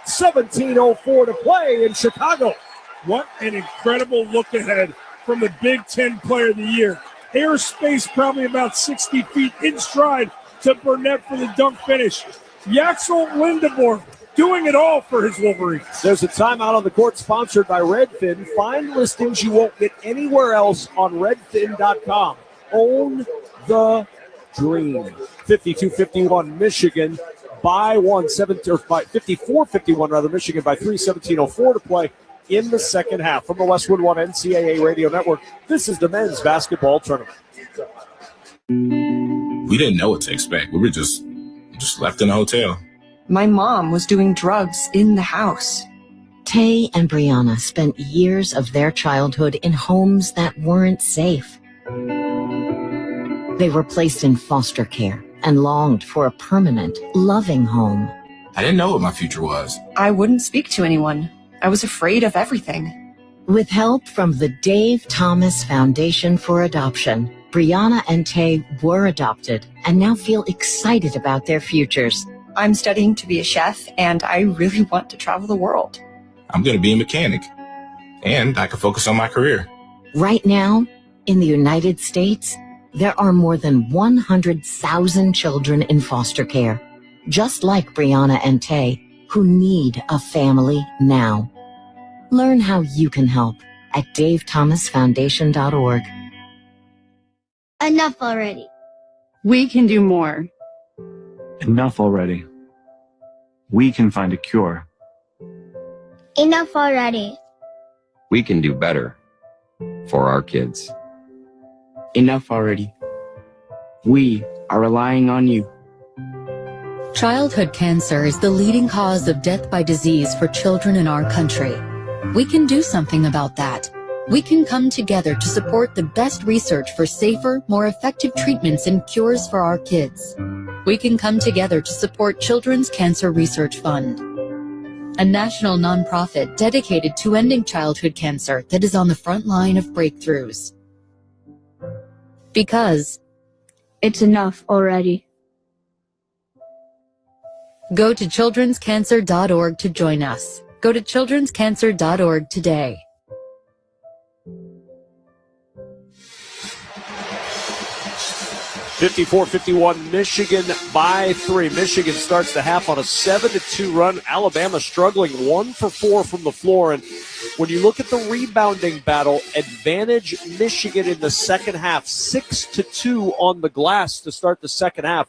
S2: 17:04 to play in Chicago.
S3: What an incredible look ahead from the Big Ten Player of the Year. Airspace probably about 60 feet in stride to Burnett for the dunk finish. Yaxel Lindebort doing it all for his Wolverines.
S2: There's a timeout on the court sponsored by Redfin. Find listings you won't get anywhere else on redfin.com. Own the dream. 52-51 Michigan by 1. 54-51 rather, Michigan by 3. 17:04 to play in the second half. From the Westwood One NCAA Radio Network, this is the men's basketball tournament.
S13: We didn't know what to expect. We were just left in a hotel.
S14: My mom was doing drugs in the house.
S15: Tay and Brianna spent years of their childhood in homes that weren't safe. They were placed in foster care and longed for a permanent, loving home.
S13: I didn't know what my future was.
S14: I wouldn't speak to anyone. I was afraid of everything.
S15: With help from the Dave Thomas Foundation for Adoption, Brianna and Tay were adopted and now feel excited about their futures.
S14: I'm studying to be a chef, and I really want to travel the world.
S13: I'm going to be a mechanic, and I can focus on my career.
S15: Right now, in the United States, there are more than 100,000 children in foster care, just like Brianna and Tay, who need a family now. Learn how you can help at davethomasfoundation.org.
S16: Enough already.
S18: We can do more.
S26: Enough already. We can find a cure.
S16: Enough already.
S27: We can do better for our kids.
S26: Enough already. We are relying on you.
S28: Childhood cancer is the leading cause of death by disease for children in our country. We can do something about that. We can come together to support the best research for safer, more effective treatments and cures for our kids. We can come together to support Children's Cancer Research Fund, a national nonprofit dedicated to ending childhood cancer that is on the front line of breakthroughs. Because
S16: it's enough already.
S28: Go to childrenscancer.org to join us. Go to childrenscancer.org today.
S2: (54-51) Michigan by 3. Michigan starts the half on a 7-2 run. Alabama struggling 1 for 4 from the floor. And when you look at the rebounding battle, advantage Michigan in the second half, 6-2 on the glass to start the second half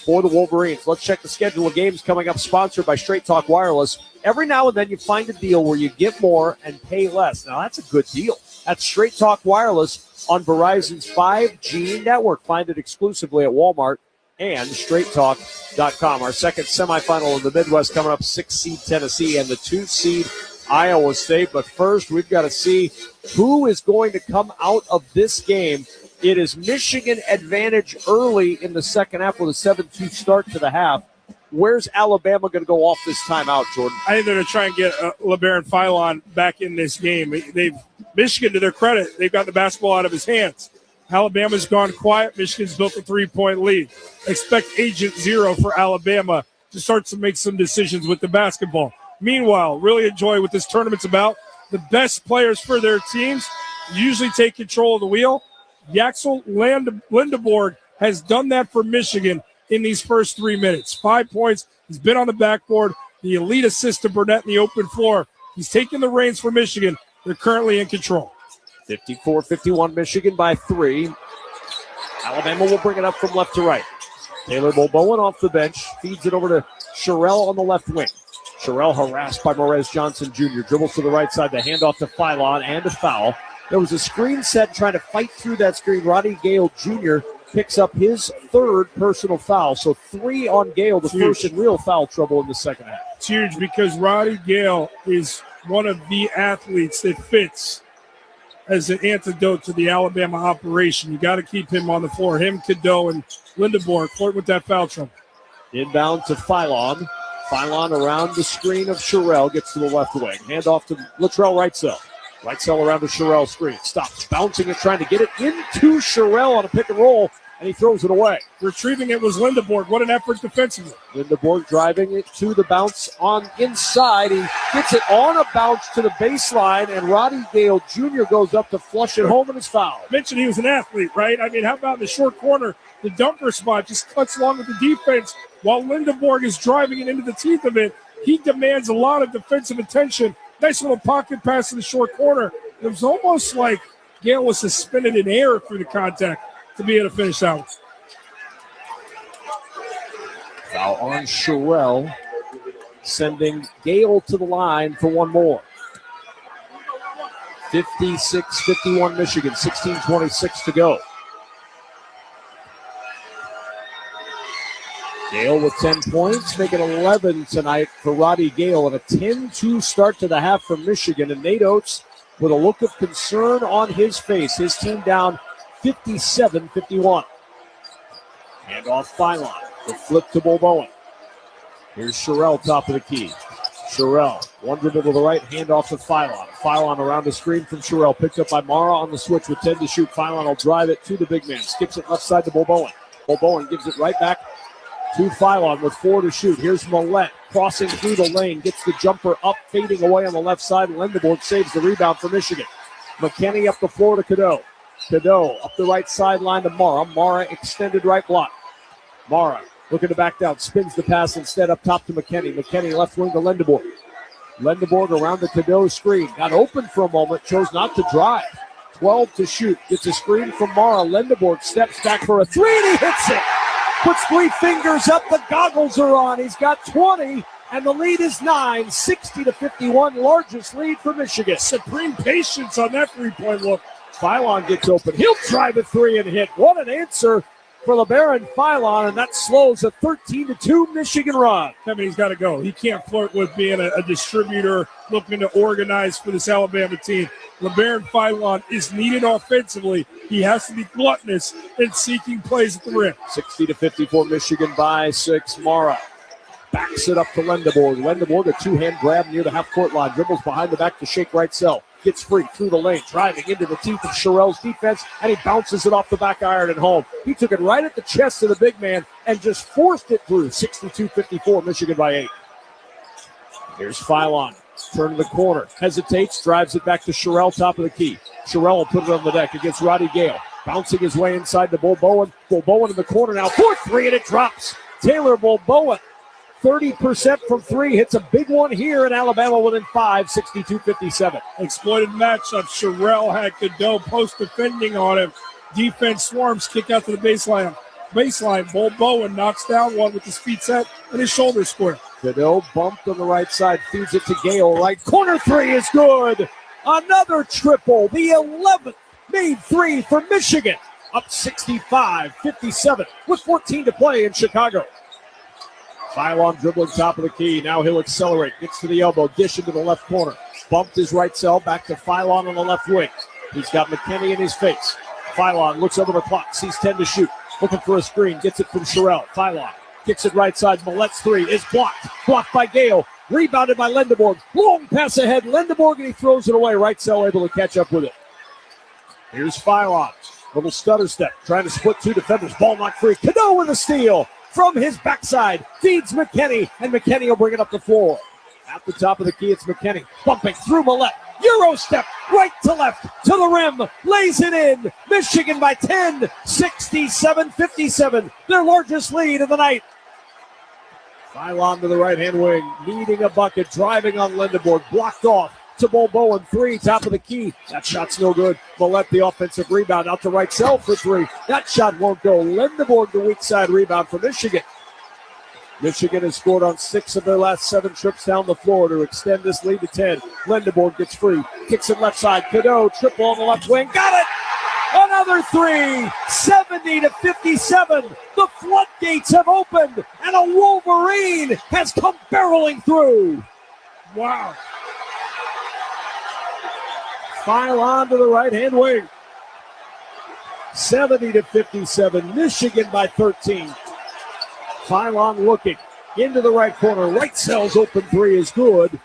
S2: for the Wolverines. Let's check the schedule of games coming up, sponsored by Straight Talk Wireless. Every now and then you find a deal where you get more and pay less. Now, that's a good deal. That's Straight Talk Wireless on Verizon's 5G network. Find it exclusively at Walmart and straighttalk.com. Our second semifinal in the Midwest coming up, 6-seed Tennessee and the 2-seed Iowa State. But first, we've got to see who is going to come out of this game. It is Michigan advantage early in the second half with a 7-2 start to the half. Where's Alabama going to go off this timeout, Jordan?
S3: I think they're going to try and get LeBaron Philon back in this game. Michigan, to their credit, they've got the basketball out of his hands. Alabama's gone quiet. Michigan's built a 3-point lead. Expect Agent Zero for Alabama to start to make some decisions with the basketball. Meanwhile, really enjoy what this tournament's about. The best players for their teams usually take control of the wheel. Yaxel Lindeborg has done that for Michigan in these first 3 minutes. 5 points. He's been on the backboard. The elite assist to Burnett in the open floor. He's taking the reins for Michigan. They're currently in control.
S2: 54-51 Michigan by 3. Alabama will bring it up from left to right. Taylor Bowen off the bench. Feeds it over to Sherrill on the left wing. Sherrill harassed by Morez Johnson Jr. Dribbles to the right side. The handoff to Philon and a foul. There was a screen set trying to fight through that screen. Roddy Gale Jr. picks up his third personal foul. So 3 on Gale, the first in real foul trouble in the second half.
S3: It's huge because Roddy Gale is one of the athletes that fits as an antidote to the Alabama operation. You got to keep him on the floor. Him, Cadeau, and Lindeborg flirt with that foul trouble.
S2: Inbound to Philon. Philon around the screen of Sherrill. Gets to the left wing. Handoff to Latrell Wrightsell. Wrightsell around the Sherrill screen. Stops bouncing it, trying to get it into Sherrill on a pick and roll, and he throws it away.
S3: Retrieving it was Lindeborg. What an effort defensively.
S2: Lindeborg driving it to the bounce on inside. He gets it on a bounce to the baseline, and Roddy Gale Jr. goes up to flush it home and is fouled.
S3: Mentioned he was an athlete, right? I mean, how about in the short corner, the dunker spot just cuts along with the defense while Lindeborg is driving it into the teeth of it. He demands a lot of defensive attention. Nice little pocket pass in the short corner. It was almost like Gale was suspended in air through the contact to be able to finish out.
S2: Foul on Sherrill, sending Gale to the line for one more. 56-51 Michigan, 16:26 to go. Gale with 10 points, making 11 tonight for Roddy Gale, and a 10-2 start to the half for Michigan. And Nate Oates with a look of concern on his face. His team down 57-51. Handoff Philon. The flip to Bowen. Here's Sherrill, top of the key. Sherrill, one dribble to the right, handoff to Philon. Philon around the screen from Sherrill. Picked up by Mara on the switch with 10 to shoot. Philon will drive it to the big man. Skips it left side to Bowen. Bowen gives it right back to Philon with 4 to shoot. Here's Millette crossing through the lane. Gets the jumper up, fading away on the left side. Lindeborg saves the rebound for Michigan. McKinney up the floor to Cadeau. Cadeau up the right sideline to Mara. Mara extended right block. Mara looking to back down. Spins the pass instead up top to McKinney. McKinney left wing to Lindeborg. Lindeborg around the Cadeau screen. Got open for a moment. Chose not to drive. 12 to shoot. Gets a screen from Mara. Lindeborg steps back for a 3 and he hits it. Puts 3 fingers up. The goggles are on. He's got 20. And the lead is 9, 60-51. Largest lead for Michigan.
S3: Supreme patience on that 3-point look.
S2: Philon gets open. He'll drive a 3 and hit. What an answer for LeBaron Philon, and that slows a 13-2 Michigan run.
S3: I mean, he's got to go. He can't flirt with being a distributor looking to organize for this Alabama team. LeBaron Philon is needed offensively. He has to be gluttonous in seeking plays at the rim.
S2: 60-54 Michigan by 6. Mara backs it up to Lindeborg. Lindeborg, a 2-hand grab near the half-court line. Dribbles behind the back to shake right cell. Gets free through the lane, driving into the teeth of Sherrill's defense, and he bounces it off the back iron and home. He took it right at the chest of the big man and just forced it through. 62-54, Michigan by 8. Here's Philon. Turn to the corner. Hesitates, drives it back to Sherrill, top of the key. Sherrill will put it on the deck against Roddy Gale. Bouncing his way inside to Bowen. Bowen in the corner now. 4-3, and it drops. Taylor Bowen. 30% from 3, hits a big one here, and Alabama within 5, 62-57.
S3: Exploited matchup. Sherrill had Cadeau post defending on him. Defense swarms, kick out to the baseline. Bowen knocks down one with his feet set and his shoulder square.
S2: Cadeau bumped on the right side, feeds it to Gale. Right corner 3 is good. Another triple. The 11th made 3 for Michigan. Up 65-57 with 14 to play in Chicago. Philon dribbling top of the key. Now he'll accelerate. Gets to the elbow. Dish into the left corner. Bumped his right cell. Back to Philon on the left wing. He's got McKinney in his face. Philon looks over the clock. Sees 10 to shoot. Looking for a screen. Gets it from Sherrill. Philon Kicks it right side. Millet's three is blocked. Blocked by Gale. Rebounded by Lindeborg. Long pass ahead. Lindeborg, and he throws it away. Right cell able to catch up with it. Here's Philon. Little stutter step. Trying to split two defenders. Ball knocked free. Cadeau with a steal. From his backside. Feeds McKinney. And McKinney will bring it up the floor. At the top of the key, it's McKinney. Bumping through Millette. Euro step. Right to left. To the rim. Lays it in. Michigan by 10. 67-57. Their largest lead of the night. Philon to the right-hand wing, needing a bucket, driving on Lindeborg, blocked off to Bowen, three, top of the key. That shot's no good. Millette, the offensive rebound, out to right cell for three. That shot won't go. Lindeborg, the weak side rebound for Michigan. Michigan has scored on 6 of their last 7 trips down the floor to extend this lead to 10. Lindeborg gets free, kicks it left side. Cadeau, triple on the left wing, got it! Another three, 70-57. The floodgates have opened, and a Wolverine has come barreling through.
S3: Wow.
S2: Philon to the right-hand wing. 70-57. Michigan by 13. Philon looking into the right corner. Right cell's open three is good,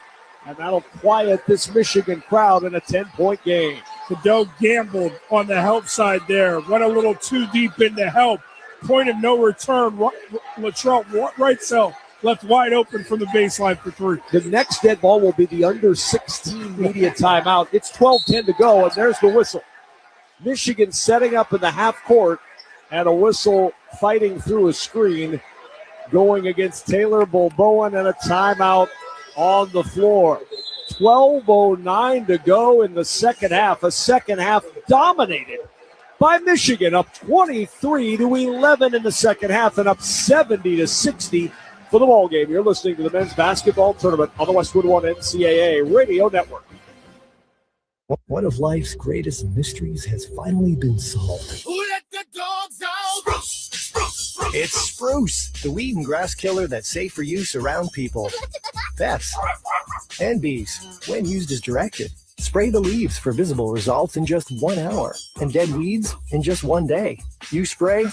S2: and that'll quiet this Michigan crowd in a 10-point game.
S3: Cadeau gambled on the help side there. Went a little too deep into help. Point of no return. Latrell right cell left wide open from the baseline for three.
S2: The next dead ball will be the under 16 media timeout. It's 12-10 to go, and there's the whistle. Michigan setting up in the half court, and a whistle fighting through a screen going against Taylor Bowen, and a timeout on the floor. 12:09 to go in the second half. A second half dominated by Michigan, up 23-11 in the second half, and up 70-60 for the ball game. You're listening to the men's basketball tournament on the Westwood One NCAA Radio Network.
S1: One of life's greatest mysteries has finally been solved.
S5: Who let the dogs out? Spruce.
S1: It's Spruce, the weed and grass killer that's safe for use around people, pets, and bees when used as directed. Spray the leaves for visible results in just 1 hour, and dead weeds in just 1 day. You spray,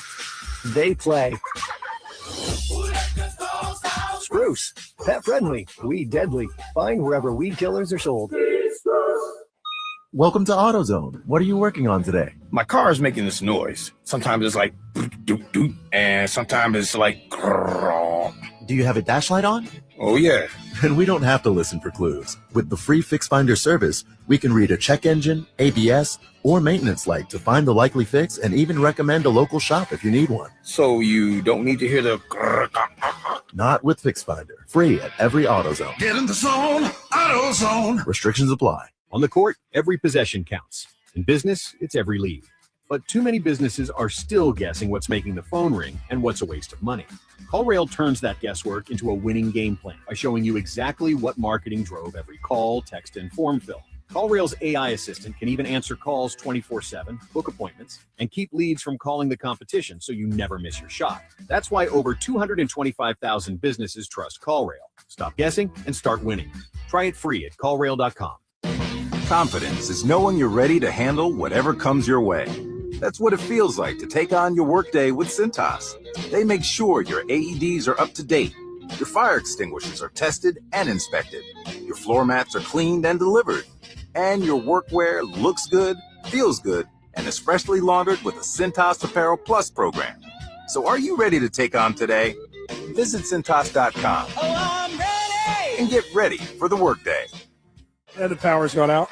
S1: they play. Spruce, pet friendly, weed deadly. Find wherever weed killers are sold.
S6: Welcome to AutoZone. What are you working on today?
S13: My car is making this noise. Sometimes it's like doot doot, and sometimes it's like grrr.
S6: Do you have a dash light on?
S13: Oh yeah.
S6: Then we don't have to listen for clues. With the free Fix Finder service, we can read a check engine, ABS, or maintenance light to find the likely fix and even recommend a local shop if you need one.
S13: So you don't need to hear the grrr.
S6: Not with Fix Finder. Free at every AutoZone.
S5: Get in the zone, AutoZone.
S6: Restrictions apply.
S11: On the court, every possession counts. In business, it's every lead. But too many businesses are still guessing what's making the phone ring and what's a waste of money. CallRail turns that guesswork into a winning game plan by showing you exactly what marketing drove every call, text, and form fill. CallRail's AI assistant can even answer calls 24/7, book appointments, and keep leads from calling the competition so you never miss your shot. That's why over 225,000 businesses trust CallRail. Stop guessing and start winning. Try it free at callrail.com.
S17: Confidence is knowing you're ready to handle whatever comes your way. That's what it feels like to take on your workday with Cintas. They make sure your AEDs are up to date, your fire extinguishers are tested and inspected, your floor mats are cleaned and delivered, and your workwear looks good, feels good, and is freshly laundered with a Cintas Apparel Plus program. So are you ready to take on today? Visit Cintas.com and get ready for the workday.
S3: And the power's gone out.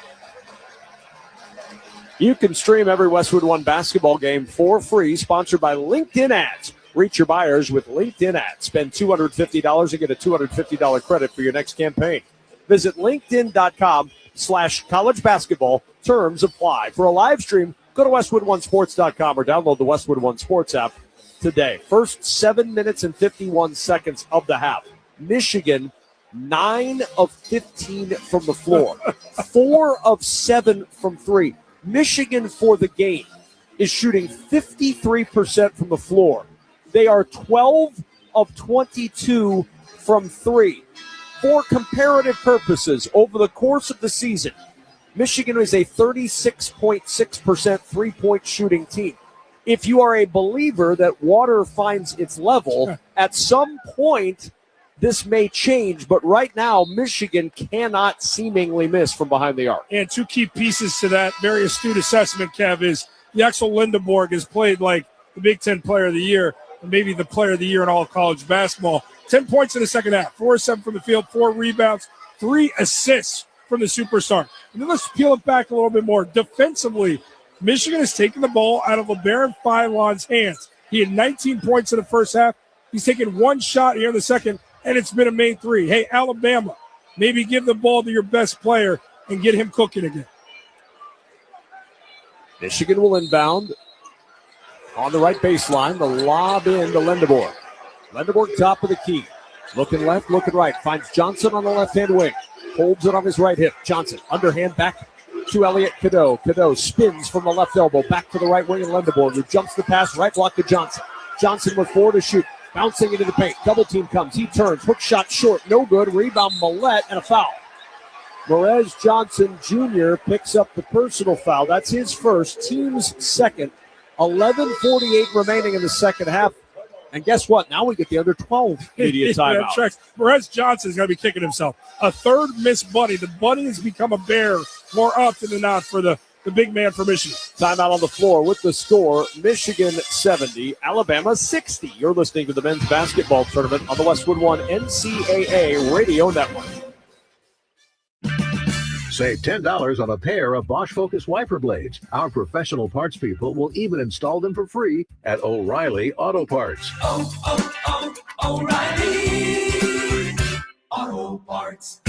S2: You can stream every Westwood One basketball game for free, sponsored by LinkedIn Ads. Reach your buyers with LinkedIn Ads. Spend $250 and get a $250 credit for your next campaign. Visit linkedin.com/college basketball. Terms apply. For a live stream, go to westwood1sports.com or download the Westwood One Sports app today. First 7 minutes and 51 seconds of the half. Michigan, 9 of 15 from the floor. 4 of 7 from three. Michigan for the game is shooting 53% from the floor. They are 12 of 22 from three. For comparative purposes, over the course of the season, Michigan is a 36.6% three-point shooting team. if you are a believer that water finds its level, at some point this may change. But right now, Michigan cannot seemingly miss from behind the arc.
S3: And two key pieces to that very astute assessment, Kev, is Yaxel Lindeborg has played like the Big Ten Player of the Year, and maybe the Player of the Year in all of college basketball. 10 points in the second half, 4-7 from the field, 4 rebounds, 3 assists from the superstar. And then let's peel it back a little bit more. Defensively, Michigan has taken the ball out of LeBaron Philon's hands. He had 19 points in the first half. He's taken one shot here in the second, and it's been a main 3. Hey, Alabama, maybe give the ball to your best player and get him cooking again.
S2: Michigan will inbound on the right baseline. The lob in to Lindeborg. Lindeborg top of the key. Looking left, looking right. Finds Johnson on the left-hand wing. Holds it on his right hip. Johnson, underhand back to Elliot Cadeau. Cadeau spins from the left elbow back to the right wing, and Lindeborg, who jumps the pass, right block to Johnson. Johnson with 4 to shoot. Bouncing into the paint. Double team comes. He turns. Hook shot short. No good. Rebound Millette and a foul. Morez Johnson Jr. picks up the personal foul. That's his first, team's second. 11:48 remaining in the second half. And guess what? Now we get the under 12 media timeout.
S3: Morez Johnson's going to be kicking himself. A third missed bunny. The bunny has become a bear more often than not for the big man for Michigan.
S2: Timeout on the floor with the score, Michigan 70, Alabama 60. You're listening to the men's basketball tournament on the Westwood One NCAA Radio Network.
S4: Save $10 on a pair of Bosch Focus wiper blades. Our professional parts people will even install them for free at O'Reilly Auto Parts.
S5: O'Reilly Auto Parts.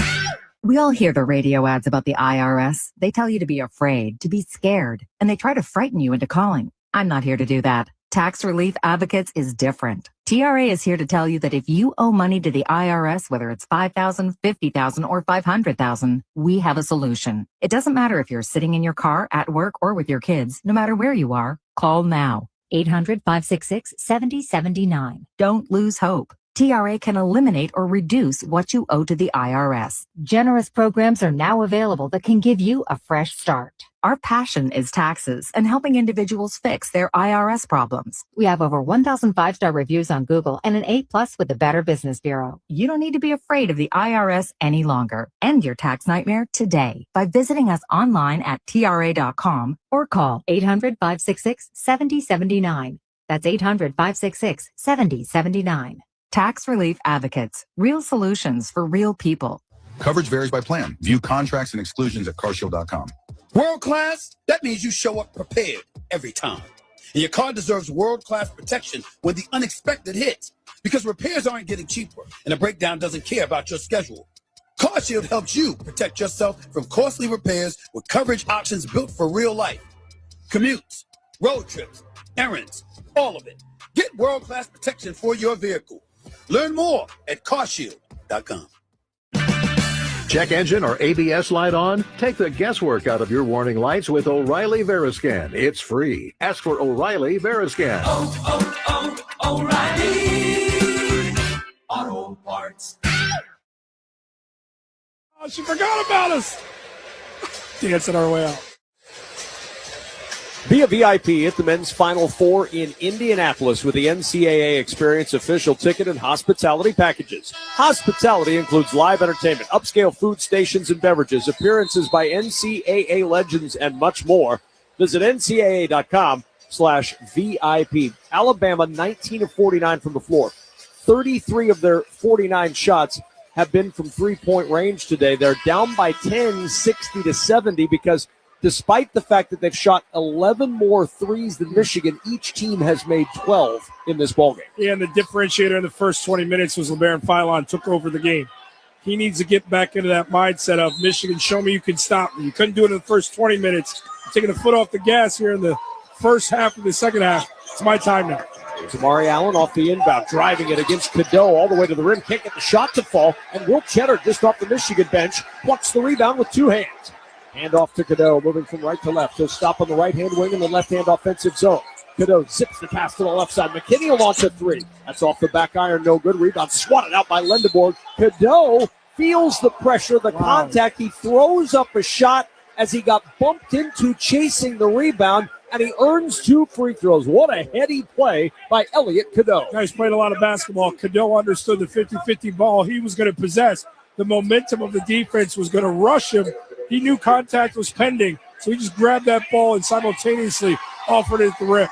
S7: We all hear the radio ads about the IRS. They tell you to be afraid, to be scared, and they try to frighten you into calling. I'm not here to do that. Tax Relief Advocates is different. TRA is here to tell you that if you owe money to the IRS, whether it's $5,000, $50,000, or $500,000, we have a solution. It doesn't matter if you're sitting in your car, at work, or with your kids. No matter where you are, call now. 800-566-7079. Don't lose hope. TRA can eliminate or reduce what you owe to the IRS. Generous programs are now available that can give you a fresh start. Our passion is taxes and helping individuals fix their IRS problems. We have over 1,000 5-star reviews on Google and an A+ with the Better Business Bureau. You don't need to be afraid of the IRS any longer. End your tax nightmare today by visiting us online at TRA.com or call 800-566-7079. That's 800-566-7079. Tax Relief Advocates. Real solutions for real people.
S8: Coverage varies by plan. View contracts and exclusions at carshield.com.
S5: World class, that means you show up prepared every time. And your car deserves world-class protection when the unexpected hits. Because repairs aren't getting cheaper, and a breakdown doesn't care about your schedule. CarShield helps you protect yourself from costly repairs with coverage options built for real life. Commutes, road trips, errands, all of it. Get world-class protection for your vehicle. Learn more at carshield.com.
S4: Check engine or ABS light on? Take the guesswork out of your warning lights with O'Reilly Veriscan. It's free. Ask for O'Reilly Veriscan.
S5: O'Reilly Auto Parts.
S3: Oh, she forgot about us. Dancing our way out.
S2: Be a VIP at the men's Final Four in Indianapolis with the NCAA Experience official ticket and hospitality packages. Hospitality includes live entertainment, upscale food stations and beverages, appearances by NCAA legends, and much more. Visit ncaa.com/VIP. Alabama 19 of 49 from the floor. 33 of their 49 shots have been from three-point range today. They're down by 10, 60-70, because despite the fact that they've shot 11 more threes than Michigan, each team has made 12 in this ballgame.
S3: Yeah, and the differentiator in the first 20 minutes was LeBaron Philon took over the game. He needs to get back into that mindset of Michigan, show me you can stop me. You couldn't do it in the first 20 minutes. You're taking the foot off the gas here in the first half of the second half. It's my time now.
S2: There's Amari Allen off the inbound, driving it against Cadeau all the way to the rim. Can't get the shot to fall. And Will Cheddar, just off the Michigan bench, plucks the rebound with two hands. Hand off to Cadeau, moving from right to left. He'll stop on the right-hand wing in the left-hand offensive zone. Cadeau zips the pass to the left side. McKinney will launch a three. That's off the back iron, no good. Rebound swatted out by Lindeborg. Cadeau feels the pressure, the contact. He throws up a shot as he got bumped into chasing the rebound. and he earns 2 free throws. What a heady play by Elliot Cadeau.
S3: Guys played a lot of basketball. Cadeau understood the 50-50 ball he was going to possess. The momentum of the defense was going to rush him. He knew contact was pending, so he just grabbed that ball and simultaneously offered it at the rim.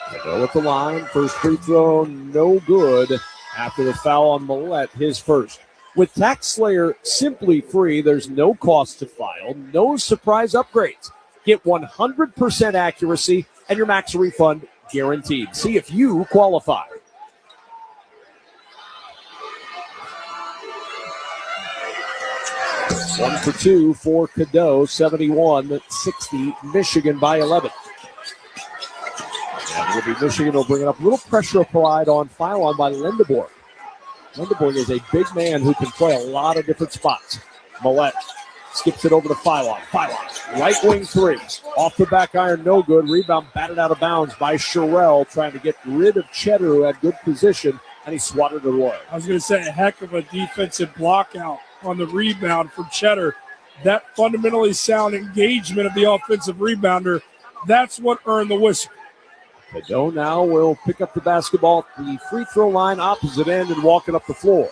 S2: Cadeau at the line. First free throw, no good after the foul on Millette, his first. With Tax Slayer simply free, there's no cost to file, no surprise upgrades. Get 100% accuracy and your max refund guaranteed. See if you qualify. One for 2 for Cadeau, 71-60, Michigan by 11. And it'll be Michigan will bring it up. A little pressure applied on Philon by Lindeborg. Lindeborg is a big man who can play a lot of different spots. Millette skips it over to Philon. Philon, right wing 3. Off the back iron, no good. Rebound batted out of bounds by Sherrill, trying to get rid of Cheddar, who had good position, and he swatted it away.
S3: I was going to say a heck of a defensive block out on the rebound from Cheddar. That fundamentally sound engagement of the offensive rebounder, that's what earned the whistle.
S2: Cadeau now will pick up the basketball at the free throw line opposite end and walk it up the floor.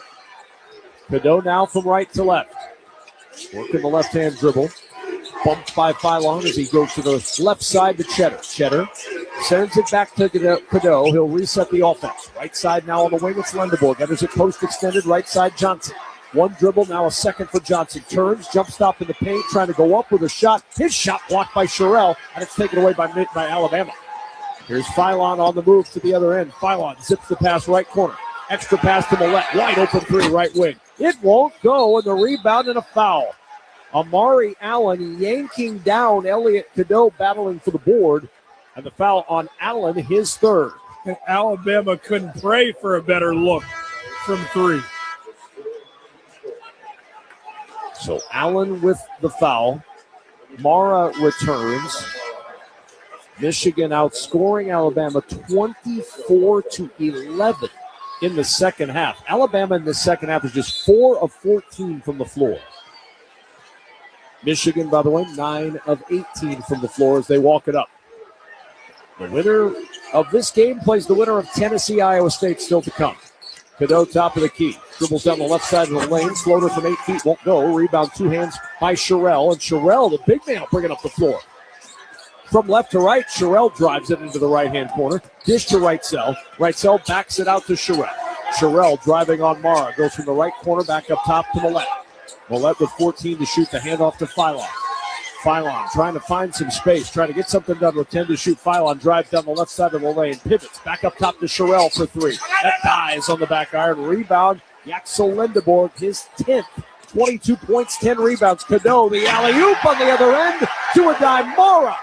S2: Cadeau now from right to left. Working the left-hand dribble. Bumped by Philon as he goes to the left side to Cheddar. Cheddar sends it back to Cadeau. He'll reset the offense. Right side now on the wing, it's Lindeborg. Enters it post extended, right side Johnson. One dribble, now a second for Johnson. Turns, jump stop in the paint, trying to go up with a shot. His shot blocked by Sherrill, and it's taken away by Alabama. Here's Philon on the move to the other end. Philon zips the pass right corner. Extra pass to Millette. Wide open 3 right wing. It won't go, and the rebound and a foul. Amari Allen yanking down Elliot Cadeau, battling for the board. And the foul on Allen, his third.
S3: And Alabama couldn't pray for a better look from 3.
S2: So Allen with the foul. Mara returns. Michigan outscoring Alabama 24-11 in the second half. Alabama in the second half is just 4 of 14 from the floor. Michigan, by the way, 9 of 18 from the floor as they walk it up. The winner of this game plays the winner of Tennessee, Iowa State still to come. Cadeau, top of the key. Dribbles down the left side of the lane. Floater from 8 feet won't go. Rebound 2 hands by Sherrill. And Sherrill, the big man, bringing up the floor. From left to right, Sherrill drives it into the right-hand corner. Dish to Wrightsell. Wrightsell backs it out to Sherrill. Sherrill driving on Mara. Goes from the right corner back up top to Millette. Millette with 14 to shoot. The handoff to Philon. Philon trying to find some space. Trying to get something done with 10 to shoot. Philon drives down the left side of the lane. Pivots back up top to Sherrill for 3. That dies on the back iron. Rebound. Yaxel Lindeborg, his 10th. 22 points, 10 rebounds. Cadeau, the alley-oop on the other end to a dime. Mara